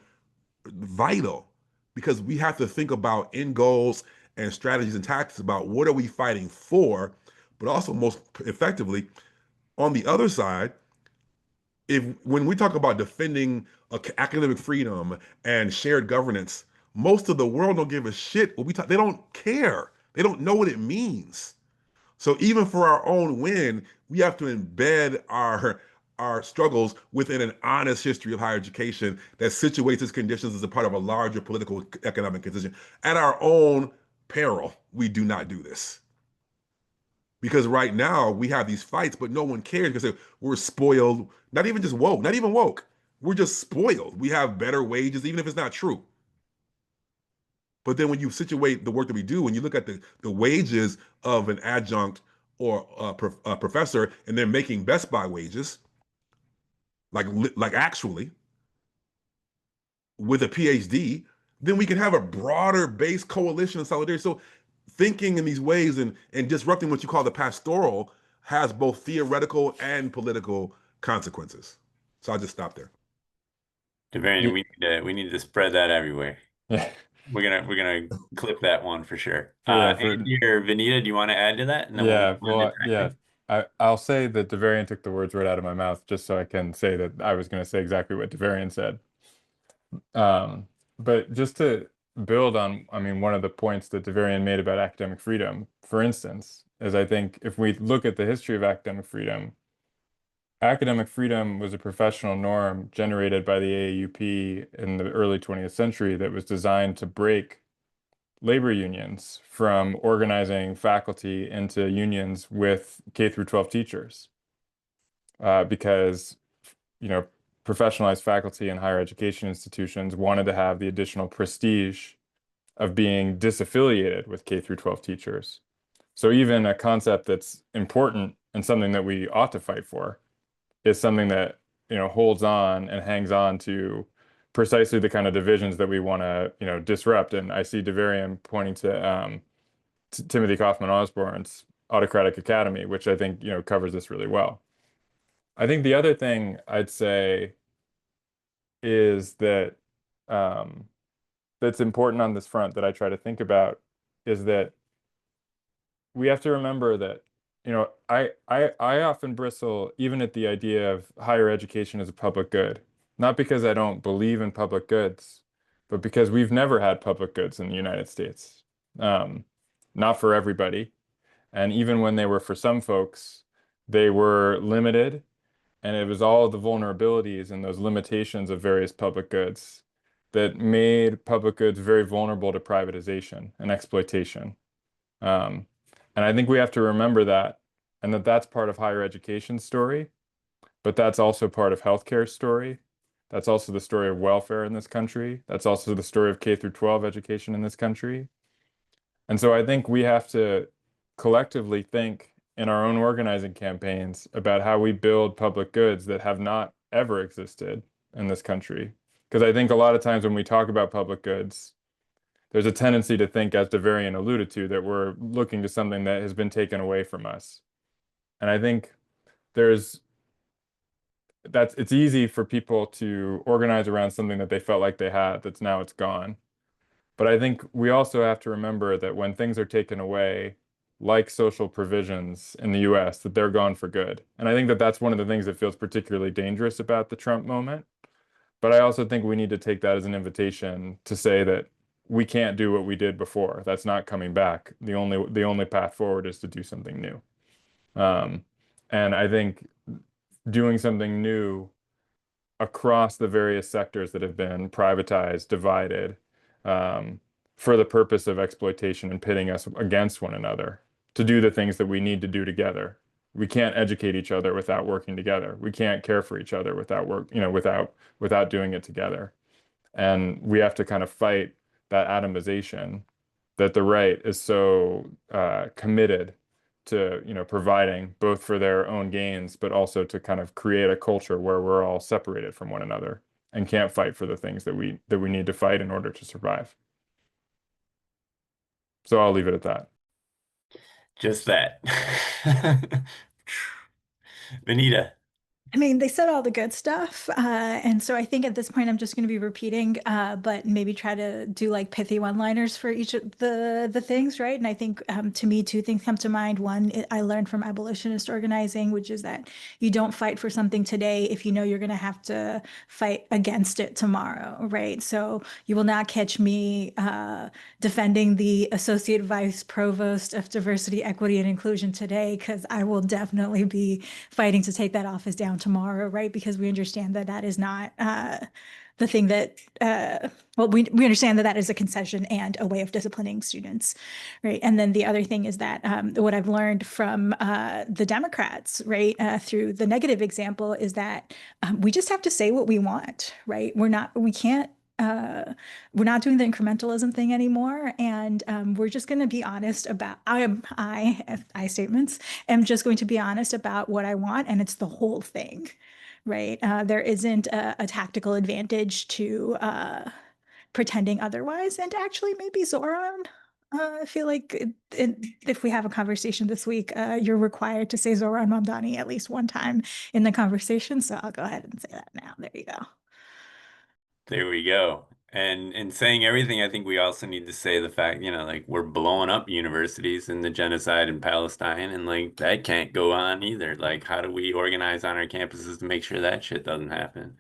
Speaker 4: vital, because we have to think about end goals and strategies and tactics about what are we fighting for, but also most effectively on the other side, when we talk about defending academic freedom and shared governance, most of the world don't give a shit what we talk. They don't care. They don't know what it means. So even for our own win, we have to embed our struggles within an honest history of higher education that situates its conditions as a part of a larger political economic condition. At our own peril, we do not do this. Because right now we have these fights, but no one cares because we're spoiled, not even just woke, not even woke. We're just spoiled. We have better wages, even if it's not true. But then when you situate the work that we do, when you look at the wages of an adjunct or a professor, and they're making Best Buy wages, like actually, with a PhD, then we can have a broader base coalition of solidarity. So thinking in these ways and disrupting what you call the pastoral has both theoretical and political consequences. So I'll just stop there.
Speaker 1: Davarian, we need to spread that everywhere.
Speaker 2: Yeah.
Speaker 1: We're gonna clip that one for sure.
Speaker 2: Yeah,
Speaker 1: Andy or Vineeta, do you want to add to that? And then we'll move on to
Speaker 2: yeah. I'll say that Davarian took the words right out of my mouth, just so I can say that I was going to say exactly what Davarian said. But just to build on, one of the points that Davarian made about academic freedom, for instance, is I think if we look at the history of academic freedom was a professional norm generated by the AAUP in the early 20th century that was designed to break labor unions from organizing faculty into unions with K through 12 teachers. because, professionalized faculty in higher education institutions wanted to have the additional prestige of being disaffiliated with K through 12 teachers. So even a concept that's important and something that we ought to fight for is something that, holds on and hangs on to precisely the kind of divisions that we want to, disrupt. And I see Davarian pointing to Timothy Kaufman Osborne's Autocratic Academy, which I think, covers this really well. I think the other thing I'd say is that that's important on this front that I try to think about is that we have to remember that, I often bristle even at the idea of higher education as a public good, not because I don't believe in public goods, but because we've never had public goods in the United States. Not for everybody. And even when they were for some folks, they were limited, and it was all the vulnerabilities and those limitations of various public goods that made public goods very vulnerable to privatization and exploitation. Um, and I think we have to remember that, and that's part of higher education's story, but that's also part of healthcare's story. That's also the story of welfare in this country. That's also the story of K through 12 education in this country. And so I think we have to collectively think in our own organizing campaigns about how we build public goods that have not ever existed in this country. Because I think a lot of times when we talk about public goods, there's a tendency to think, as Davarian alluded to, that we're looking to something that has been taken away from us. And I think it's easy for people to organize around something that they felt like they had that's now it's gone. But I think we also have to remember that when things are taken away, like social provisions in the US, that they're gone for good. And I think that that's one of the things that feels particularly dangerous about the Trump moment. But I also think we need to take that as an invitation to say that we can't do what we did before. That's not coming back. The only path forward is to do something new. And I think doing something new across the various sectors that have been privatized, divided, for the purpose of exploitation and pitting us against one another to do the things that we need to do together. We can't educate each other without working together. We can't care for each other without doing it together. And we have to kind of fight that atomization that the right is so committed to, providing both for their own gains, but also to kind of create a culture where we're all separated from one another and can't fight for the things that we need to fight in order to survive. So I'll leave it at that.
Speaker 1: Just that. Vineeta.
Speaker 3: I mean, they said all the good stuff. And so I think at this point, I'm just going to be repeating, but maybe try to do like pithy one-liners for each of the things, right? And I think to me, two things come to mind. One, I learned from abolitionist organizing, which is that you don't fight for something today if you know you're going to have to fight against it tomorrow, right? So you will not catch me defending the Associate Vice Provost of Diversity, Equity, and Inclusion today, because I will definitely be fighting to take that office down tomorrow, right? Because we understand that that is not the thing that, we understand that that is a concession and a way of disciplining students, right? And then the other thing is that what I've learned from the Democrats, right, through the negative example is that we just have to say what we want, right? We're not doing the incrementalism thing anymore, and we're just going to be honest about. I statements am just going to be honest about what I want, and it's the whole thing, right? There isn't a tactical advantage to pretending otherwise, and actually, maybe Zoran. I feel like if we have a conversation this week, you're required to say Zoran Mamdani at least one time in the conversation. So I'll go ahead and say that now. There you go.
Speaker 1: There we go. And in saying everything, I think we also need to say the fact, like we're blowing up universities in the genocide in Palestine, and like that can't go on either. Like, how do we organize on our campuses to make sure that shit doesn't happen?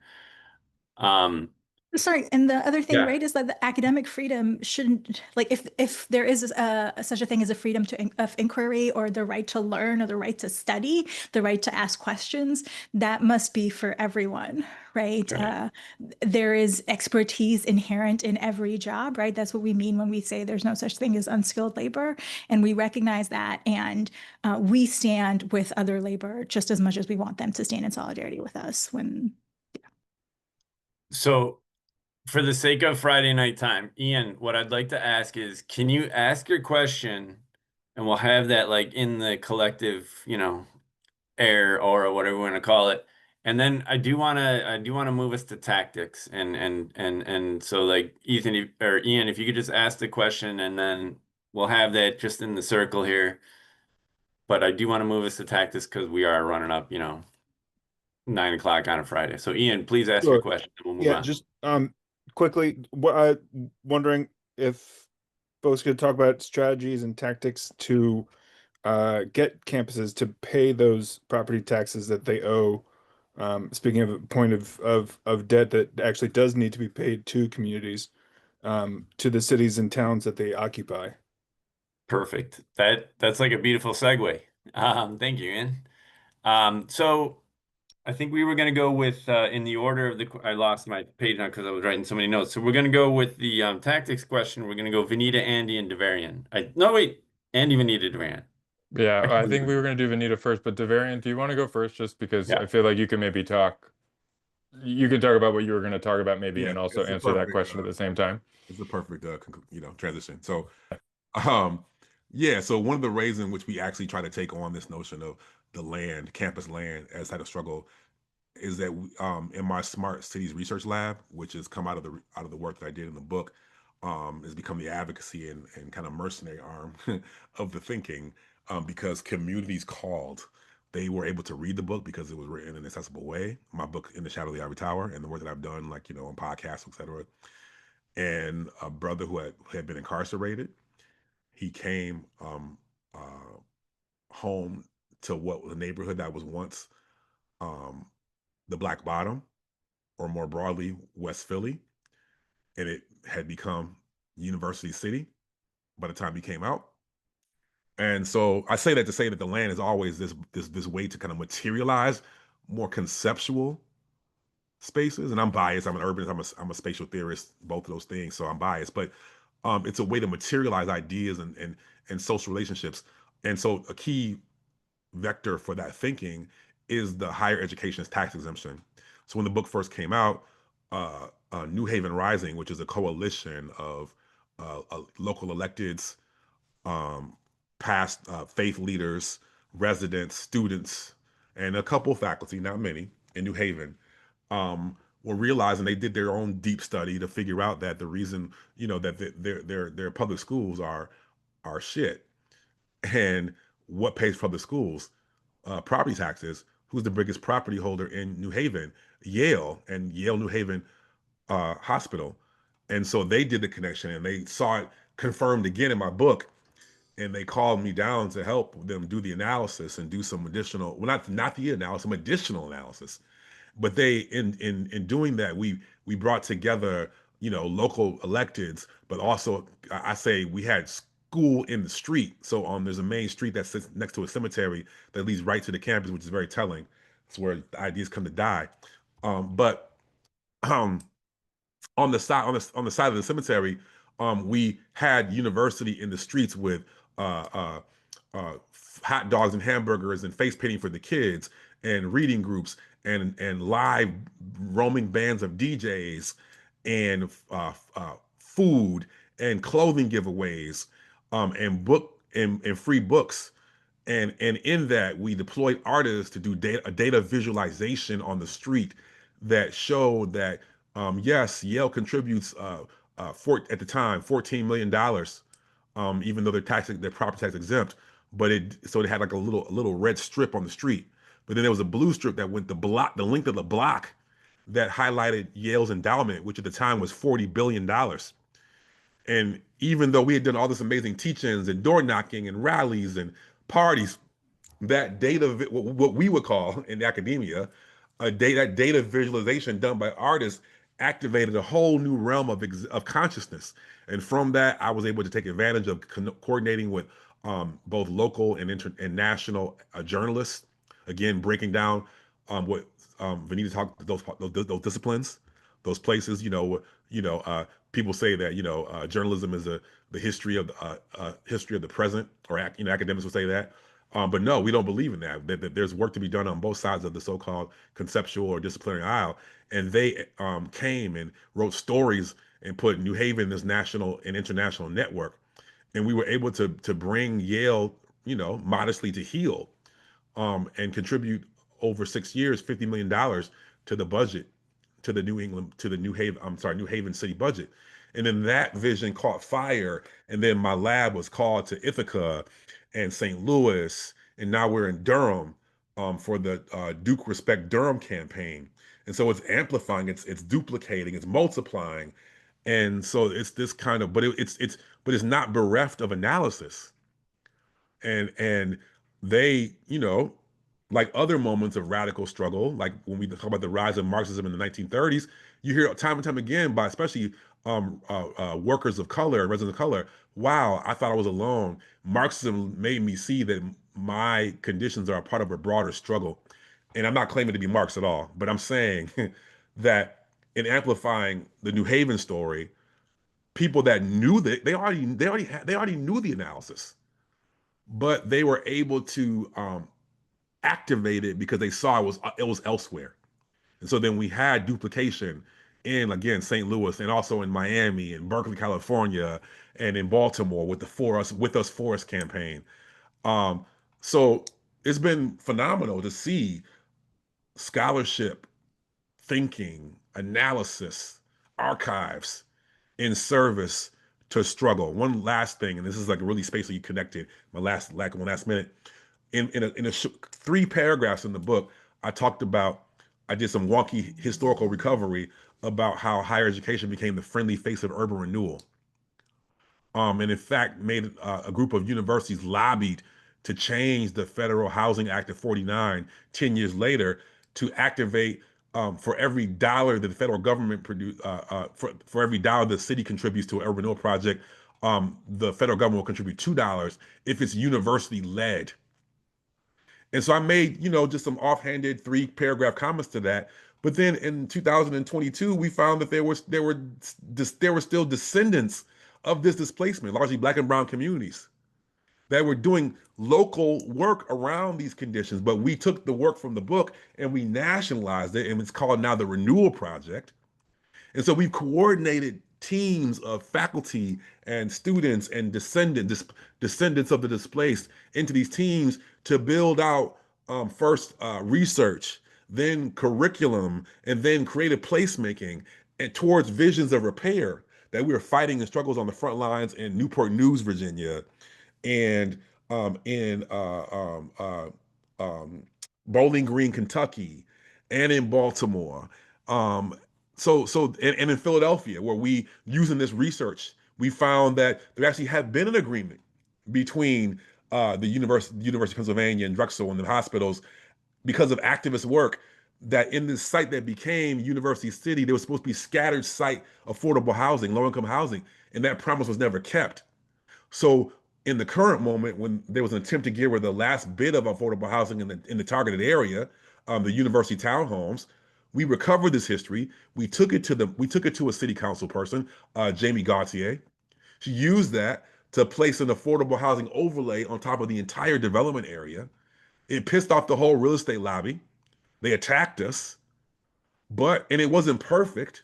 Speaker 1: Um,
Speaker 3: Sorry, and the other thing,
Speaker 1: Yeah.
Speaker 3: right, is that the academic freedom shouldn't, like, if there is such a thing as a freedom of inquiry, or the right to learn, or the right to study, the right to ask questions, that must be for everyone, right?
Speaker 1: Right.
Speaker 3: There is expertise inherent in every job, right? That's what we mean when we say there's no such thing as unskilled labor, and we recognize that, and we stand with other labor just as much as we want them to stand in solidarity with us when.
Speaker 1: So for the sake of Friday night time, Ian, what I'd like to ask is, can you ask your question and we'll have that like in the collective, air or whatever we want to call it. And then I do want to move us to tactics and so like Ethan or Ian, if you could just ask the question and then we'll have that just in the circle here. But I do want to move us to tactics because we are running up, 9 o'clock on a Friday. So Ian, please ask your
Speaker 6: Sure.
Speaker 1: question and we'll move
Speaker 6: Yeah,
Speaker 1: on.
Speaker 6: just quickly, wondering if folks could talk about strategies and tactics to get campuses to pay those property taxes that they owe. Speaking of a point of debt that actually does need to be paid to communities, to the cities and towns that they occupy.
Speaker 1: Perfect. That's like a beautiful segue. Thank you, Ian. So I think we were going to go with in the order of I lost my page now because I was writing so many notes. So we're going to go with the tactics question. We're going to go Vineeta, Andy, and Davarian. No, wait, Andy, Vineeta, Davarian.
Speaker 2: Yeah, I
Speaker 1: Actually,
Speaker 2: think we were going to do Vineeta first, but Davarian, do you want to go first just because
Speaker 1: yeah.
Speaker 2: I feel like you can maybe you can talk about what you were going to talk about maybe
Speaker 4: Yeah,
Speaker 2: and also
Speaker 4: it's a
Speaker 2: answer that
Speaker 4: perfect,
Speaker 2: question at the same time.
Speaker 4: transition. So, um, yeah. So one of the ways in which we actually try to take on this notion of the land, campus land, as had a struggle is that in my smart cities research lab, which has come out of the work that I did in the book, has become the advocacy and kind of mercenary arm of the thinking, because communities called. They were able to read the book because it was written in an accessible way. My book, In the Shadow of the Ivory Tower, and the work that I've done, like on podcasts, etc. And a brother who had been incarcerated, he came home to what was a neighborhood that was once um, the Black Bottom, or more broadly, West Philly, and it had become University City by the time he came out. And so I say that to say that the land is always this way to kind of materialize more conceptual spaces. And I'm biased. I'm an urbanist. I'm a spatial theorist. Both of those things. So I'm biased. But it's a way to materialize ideas and social relationships. And so a key vector for that thinking is the higher education's tax exemption. So when the book first came out, New Haven Rising, which is a coalition of local electeds, um, past faith leaders, residents, students, and a couple faculty, not many, in New Haven, were realizing they did their own deep study to figure out that the reason, that their public schools are shit, and what pays public schools, property taxes. Who's the biggest property holder in New Haven? Yale, and Yale New Haven Hospital. And so they did the connection, and they saw it confirmed again in my book, and they called me down to help them do the analysis and do some additional, well, not the analysis, some additional analysis. But they, in doing that, we brought together, local electeds, but also I say we had school in the street. So there's a main street that sits next to a cemetery that leads right to the campus, which is very telling. It's where the ideas come to die. But um, on the side of the cemetery, we had university in the streets with uh, uh, hot dogs and hamburgers and face painting for the kids and reading groups and live roaming bands of DJs and food and clothing giveaways, and free books. And in that, we deployed artists to do a data visualization on the street that showed that, yes, Yale contributes at the time $14 million, even though their property tax exempt. But so they had like a little red strip on the street. But then there was a blue strip that went the length of the block, that highlighted Yale's endowment, which at the time was $40 billion. And even though we had done all this amazing teachings and door knocking and rallies and parties, that data, what we would call in academia, that data visualization done by artists, activated a whole new realm of consciousness. And from that, I was able to take advantage of coordinating with both local and national journalists. Again, breaking down what Vineeta talked those disciplines, those places. People say that journalism is the history of the present, or academics would say that. But no, we don't believe in that. That there's work to be done on both sides of the so-called conceptual or disciplinary aisle. And they came and wrote stories and put New Haven in this national and international network. And we were able to bring Yale, modestly to heel, and contribute over 6 years, $50 million to the budget, to the New Haven city budget. And then that vision caught fire. And then my lab was called to Ithaca and St. Louis. And now we're in Durham for the Duke Respect Durham campaign. And so it's amplifying, it's duplicating, it's multiplying. And so it's this kind of, but it's not bereft of analysis. And they, like other moments of radical struggle, like when we talk about the rise of Marxism in the 1930s, you hear time and time again by especially workers of color, residents of color, wow, I thought I was alone. Marxism made me see that my conditions are a part of a broader struggle. And I'm not claiming to be Marx at all, but I'm saying that in amplifying the New Haven story, people that knew that they already knew the analysis, but they were able to activate it because they saw it was elsewhere. And so then we had duplication in, again, St. Louis, and also in Miami and Berkeley, California, and in Baltimore with the With Us For Us campaign. So it's been phenomenal to see scholarship, thinking, analysis, archives in service to struggle. One last thing, and this is like a really spatially connected. My last minute. In 3 paragraphs in the book, I did some wonky historical recovery about how higher education became the friendly face of urban renewal. And in fact, made a group of universities lobbied to change the Federal Housing Act of 49 10 years later to activate, for every dollar that the federal government for every dollar the city contributes to an urban renewal project, the federal government will contribute $2 if it's university led. And so I made, just some offhanded 3-paragraph comments to that. But then in 2022, we found that there were still descendants of this displacement, largely Black and brown communities, that were doing local work around these conditions. But we took the work from the book and we nationalized it, and it's called now the Renewal Project. And so we've coordinated teams of faculty and students and descendants of the displaced into these teams to build out, first research, then curriculum, and then creative placemaking, and towards visions of repair that we were fighting in struggles on the front lines in Newport News, Virginia, and in Bowling Green, Kentucky, and in Baltimore. Um, and in Philadelphia, where we, using this research, we found that there actually had been an agreement between the University of Pennsylvania and Drexel and the hospitals, because of activist work, that in this site that became University City, there was supposed to be scattered site affordable housing, low-income housing, and that promise was never kept. So in the current moment, when there was an attempt to get rid of the last bit of affordable housing in the targeted area, the university townhomes, we recovered this history. We took it to a city council person, Jamie Gauthier. She used that to place an affordable housing overlay on top of the entire development area. It pissed off the whole real estate lobby. They attacked us, and it wasn't perfect,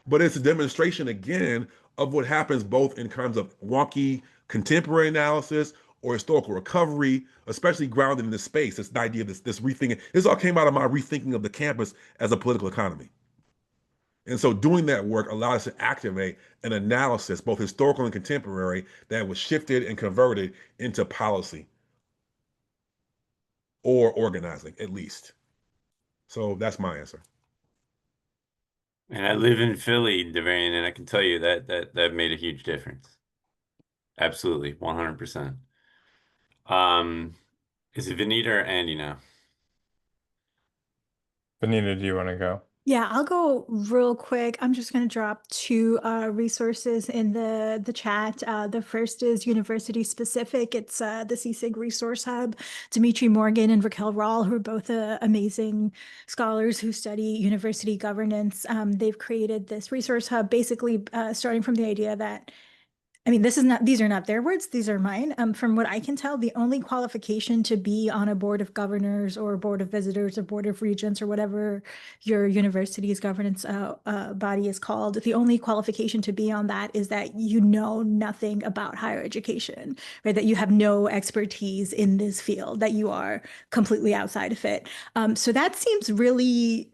Speaker 4: but it's a demonstration again of what happens both in terms of wonky contemporary analysis or historical recovery, especially grounded in this space. This idea of this rethinking. This all came out of my rethinking of the campus as a political economy. And so doing that work allowed us to activate an analysis, both historical and contemporary, that was shifted and converted into policy or organizing, at least. So that's my answer.
Speaker 1: And I live in Philly, Davarian, and I can tell you that made a huge difference. Absolutely, 100%. Is it Vineeta or Andy now?
Speaker 2: Vineeta, do you want to go?
Speaker 3: Yeah, I'll go real quick. I'm just going to drop two resources in the chat. The first is university specific. It's the CSIG Resource Hub. Dimitri Morgan and Raquel Rawl, who are both amazing scholars who study university governance. They've created this resource hub, basically starting from the idea that I mean, these are not their words, these are mine. From what I can tell, the only qualification to be on a board of governors or board of visitors or board of regents or whatever your university's governance body is called, the only qualification to be on that is that you know nothing about higher education, right? That you have no expertise in this field, that you are completely outside of it. So that seems really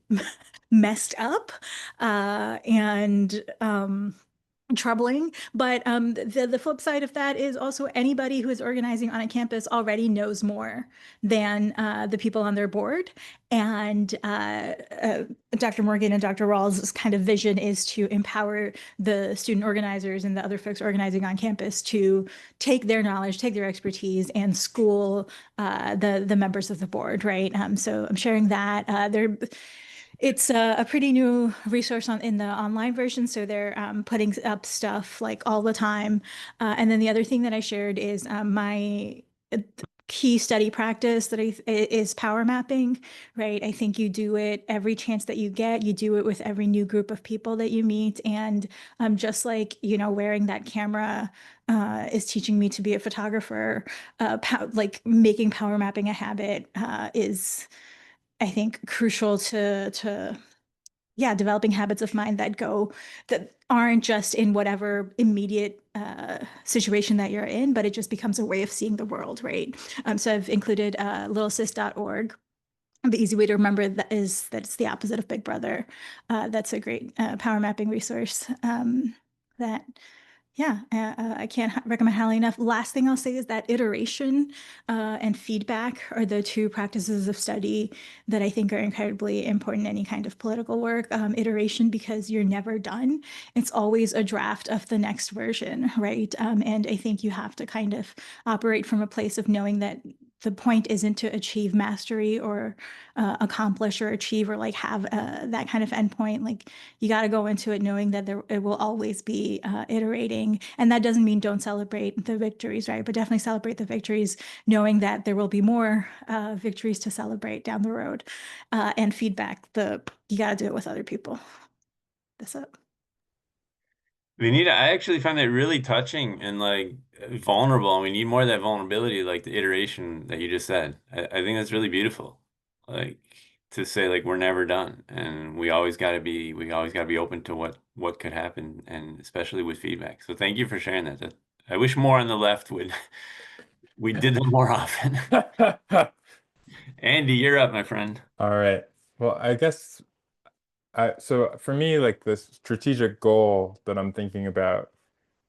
Speaker 3: messed up. And troubling. But the flip side of that is also anybody who is organizing on a campus already knows more than the people on their board. And Dr. Morgan and Dr. Rawls' kind of vision is to empower the student organizers and the other folks organizing on campus to take their knowledge, take their expertise, and school the members of the board, right? So I'm sharing that. It's a pretty new resource in the online version, so they're putting up stuff like all the time. And then the other thing that I shared is my key study practice is power mapping, right? I think you do it every chance that you get. You do it with every new group of people that you meet, and just like wearing that camera is teaching me to be a photographer. Like making power mapping a habit is, I think, crucial to developing habits of mind that aren't just in whatever immediate situation that you're in, but it just becomes a way of seeing the world, right? So I've included littlesis.org. The easy way to remember that is that it's the opposite of Big Brother. That's a great power mapping resource that I can't recommend highly enough. Last thing I'll say is that iteration and feedback are the two practices of study that I think are incredibly important in any kind of political work. Iteration, because you're never done. It's always a draft of the next version, right? And I think you have to kind of operate from a place of knowing that the point isn't to achieve mastery or accomplish or achieve or like have that kind of endpoint. Like you got to go into it knowing that it will always be iterating. And that doesn't mean don't celebrate the victories, right? But definitely celebrate the victories, knowing that there will be more victories to celebrate down the road. And feedback, you got to do it with other people. That's it.
Speaker 1: Vineeta, I actually find that really touching and like vulnerable. And we need more of that vulnerability, like the iteration that you just said. I think that's really beautiful. Like to say like we're never done and we always gotta be open to what could happen, and especially with feedback. So thank you for sharing that. I wish more on the left would we did that more often. Andy, you're up, my friend.
Speaker 2: All right. Well, I guess so for me, like the strategic goal that I'm thinking about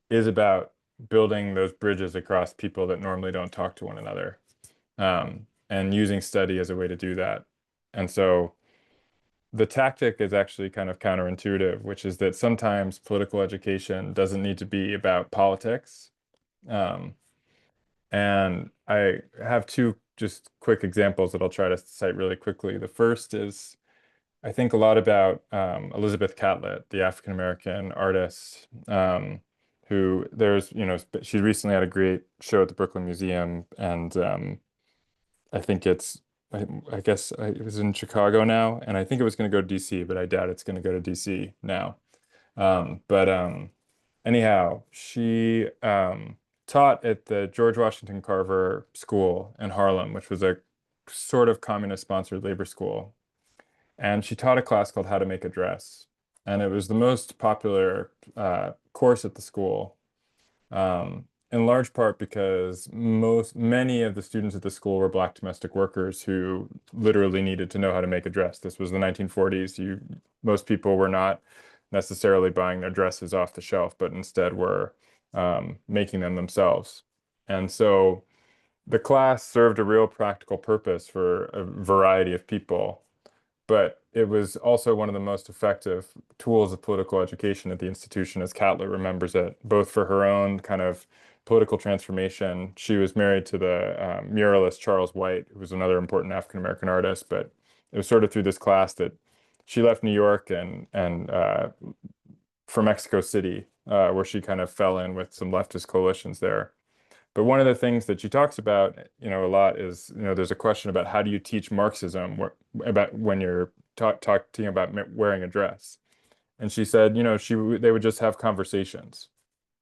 Speaker 2: is about building those bridges across people that normally don't talk to one another, and using study as a way to do that. And so the tactic is actually kind of counterintuitive, which is that sometimes political education doesn't need to be about politics. And I have two just quick examples that I'll try to cite really quickly. The first is, I think a lot about Elizabeth Catlett, the African-American artist, who she recently had a great show at the Brooklyn Museum, and I think I guess it was in Chicago now, and I think it was going to go to DC, but I doubt it's going to go to DC now. Anyhow, she taught at the George Washington Carver School in Harlem, which was a sort of communist-sponsored labor school. And she taught a class called How to Make a Dress. And it was the most popular course at the school, in large part because many of the students at the school were Black domestic workers who literally needed to know how to make a dress. This was the 1940s. Most people were not necessarily buying their dresses off the shelf, but instead were making them themselves. And so the class served a real practical purpose for a variety of people, but it was also one of the most effective tools of political education at the institution, as Catlett remembers it, both for her own kind of political transformation. She was married to the muralist Charles White, who was another important African-American artist, but it was sort of through this class that she left New York and for Mexico City, where she kind of fell in with some leftist coalitions there. But one of the things that she talks about, a lot is, there's a question about how do you teach Marxism about when you're talking about wearing a dress. And she said, they would just have conversations.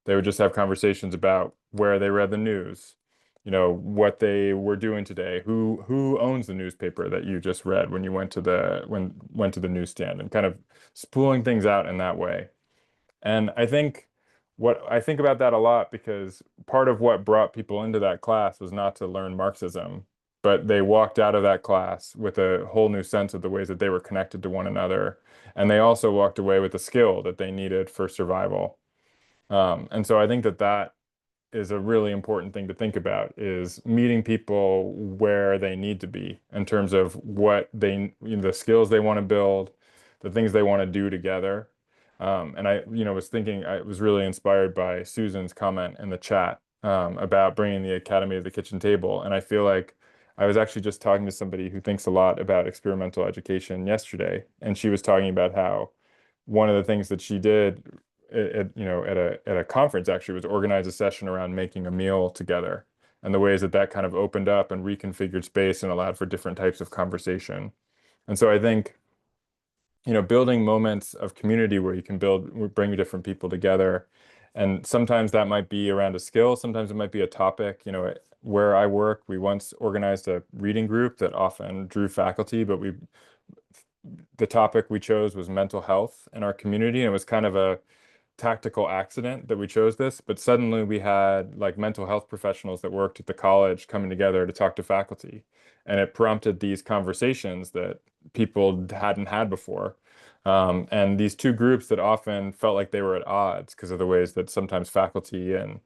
Speaker 2: They would just have conversations about where they read the news, what they were doing today, who owns the newspaper that you just read when you went to the newsstand, and kind of spooling things out in that way. And what I think about that a lot, because part of what brought people into that class was not to learn Marxism, but they walked out of that class with a whole new sense of the ways that they were connected to one another. And they also walked away with a skill that they needed for survival. And so I think that is a really important thing to think about, is meeting people where they need to be in terms of what the skills they want to build, the things they want to do together. And I, was thinking, I was really inspired by Susan's comment in the chat about bringing the academy to the kitchen table. And I feel like I was actually just talking to somebody who thinks a lot about experimental education yesterday, and she was talking about how one of the things that she did at a conference actually was organize a session around making a meal together, and the ways that kind of opened up and reconfigured space and allowed for different types of conversation. And so I think, building moments of community where you can bring different people together. And sometimes that might be around a skill, sometimes it might be a topic. Where I work, we once organized a reading group that often drew faculty, but the topic we chose was mental health in our community. And it was kind of a tactical accident that we chose this, but suddenly we had like mental health professionals that worked at the college coming together to talk to faculty. And it prompted these conversations that people hadn't had before. And these two groups that often felt like they were at odds because of the ways that sometimes faculty and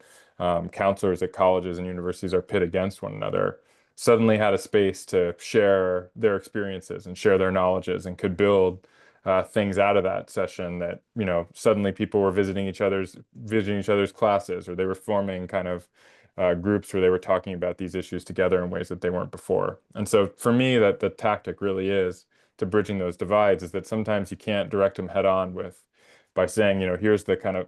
Speaker 2: counselors at colleges and universities are pit against one another, suddenly had a space to share their experiences and share their knowledges, and could build things out of that session that, suddenly people were visiting each other's classes, or they were forming kind of groups where they were talking about these issues together in ways that they weren't before. And so for me, that the tactic really is to bridging those divides, is that sometimes you can't direct them head on by saying, here's the kind of,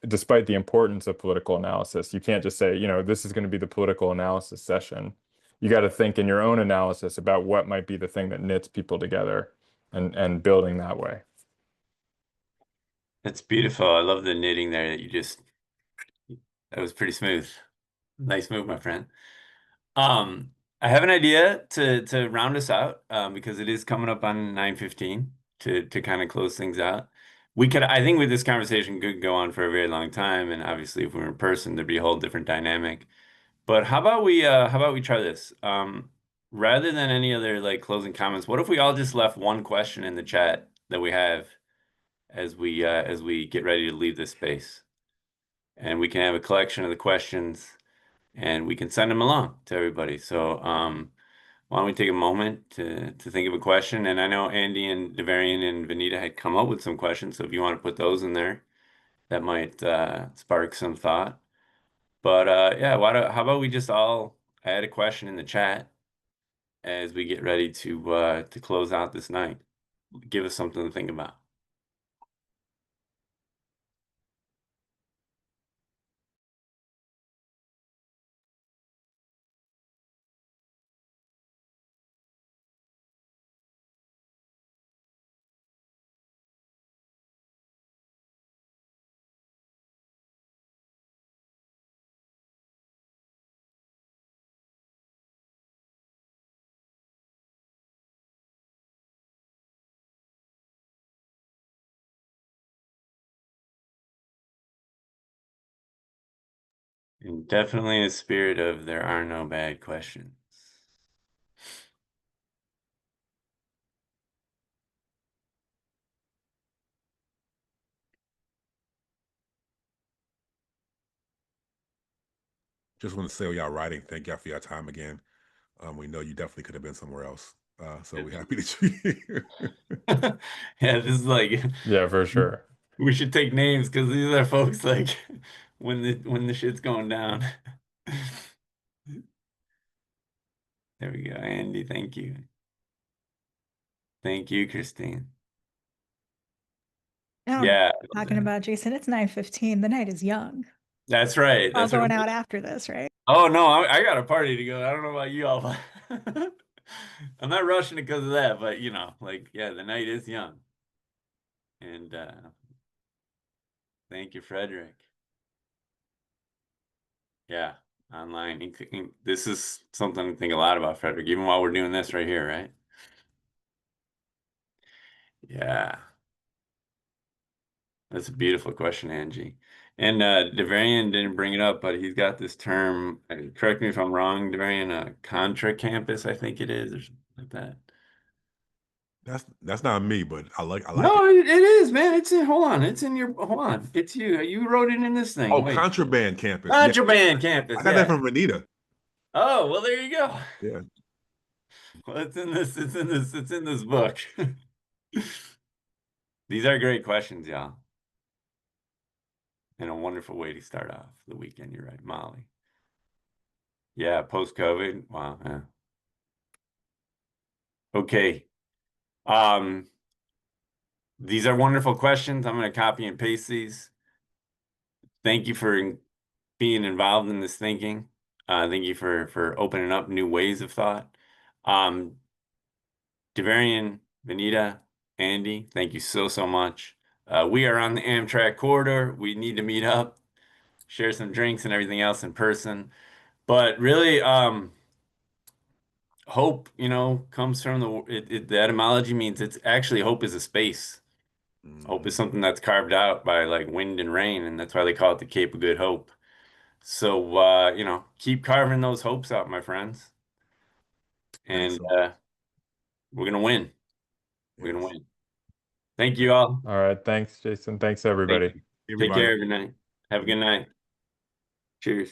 Speaker 2: despite the importance of political analysis, you can't just say, this is going to be the political analysis session. You got to think in your own analysis about what might be the thing that knits people together, and building that way.
Speaker 1: That's beautiful. I love the knitting there that was pretty smooth. Nice move, my friend. I have an idea to round us out, because it is coming up on 9:15 to kind of close things out. I think with this conversation could go on for a very long time, and obviously if we were in person, there'd be a whole different dynamic. But how about we try this? Rather than any other like closing comments, what if we all just left one question in the chat that we have as we get ready to leave this space? And we can have a collection of the questions, and we can send them along to everybody. So why don't we take a moment to think of a question? And I know Andy and Davarian and Vineeta had come up with some questions, so if you want to put those in there, that might spark some thought. But yeah, how about we just all add a question in the chat as we get ready to close out this night? Give us something to think about. And definitely in the spirit of there are no bad questions.
Speaker 4: Just want to say, y'all writing, thank y'all for your time again. We know you definitely could have been somewhere else. So we're happy that you're here.
Speaker 1: Yeah, this is like,
Speaker 2: Yeah, for sure.
Speaker 1: we should take names, because these are folks like when the shit's going down. There we go, Andy. Thank you. Thank you, Christine.
Speaker 3: No,
Speaker 1: Yeah,
Speaker 3: talking about Jason, it's 9:15. The night is young.
Speaker 1: that's right.
Speaker 3: All
Speaker 1: That's what
Speaker 3: going out after this, right?
Speaker 1: Oh no, I got a party to go. I don't know about you all, but I'm not rushing it because of that. But you know, like, yeah, the night is young. And thank you, Frederick. Yeah, online. This is something to think a lot about, Frederick, even while we're doing this right here, right? Yeah, that's a beautiful question, Angie. And Davarian didn't bring it up, but he's got this term. Correct me if I'm wrong, Davarian. Contra campus, I think it is, or something like that.
Speaker 4: That's not me, but I like it.
Speaker 1: No, it is, man. It's in. Hold on, it's in your. Hold on, it's you. You wrote it in this thing.
Speaker 4: Oh,
Speaker 1: Wait,
Speaker 4: contraband campus. Yeah,
Speaker 1: contraband
Speaker 4: I
Speaker 1: campus.
Speaker 4: got that
Speaker 1: Yeah.
Speaker 4: from Vineeta.
Speaker 1: Oh, well, there you go.
Speaker 4: Yeah,
Speaker 1: Well, it's in this. It's in this. It's in this book. These are great questions, y'all, and a wonderful way to start off the weekend. You're right, Molly. Yeah, post-COVID. Wow. Yeah. Okay. These are wonderful questions. I'm going to copy and paste these. Thank you for being involved in this thinking. Thank you for opening up new ways of thought. Davarian, Vineeta, Andy, thank you so much. We are on the Amtrak corridor. We need to meet up, share some drinks and everything else in person. But really, hope, comes from the etymology means it's actually hope is a space. Hope is something that's carved out by like wind and rain, and that's why they call it the Cape of Good Hope. So, keep carving those hopes out, my friends. And we're going to win. We're going to win. Thank you all.
Speaker 2: All right. Thanks, Jason. Thanks,
Speaker 1: Thank
Speaker 2: everybody.
Speaker 1: you. Take
Speaker 4: everybody.
Speaker 1: care, every night. Have a good night. Cheers.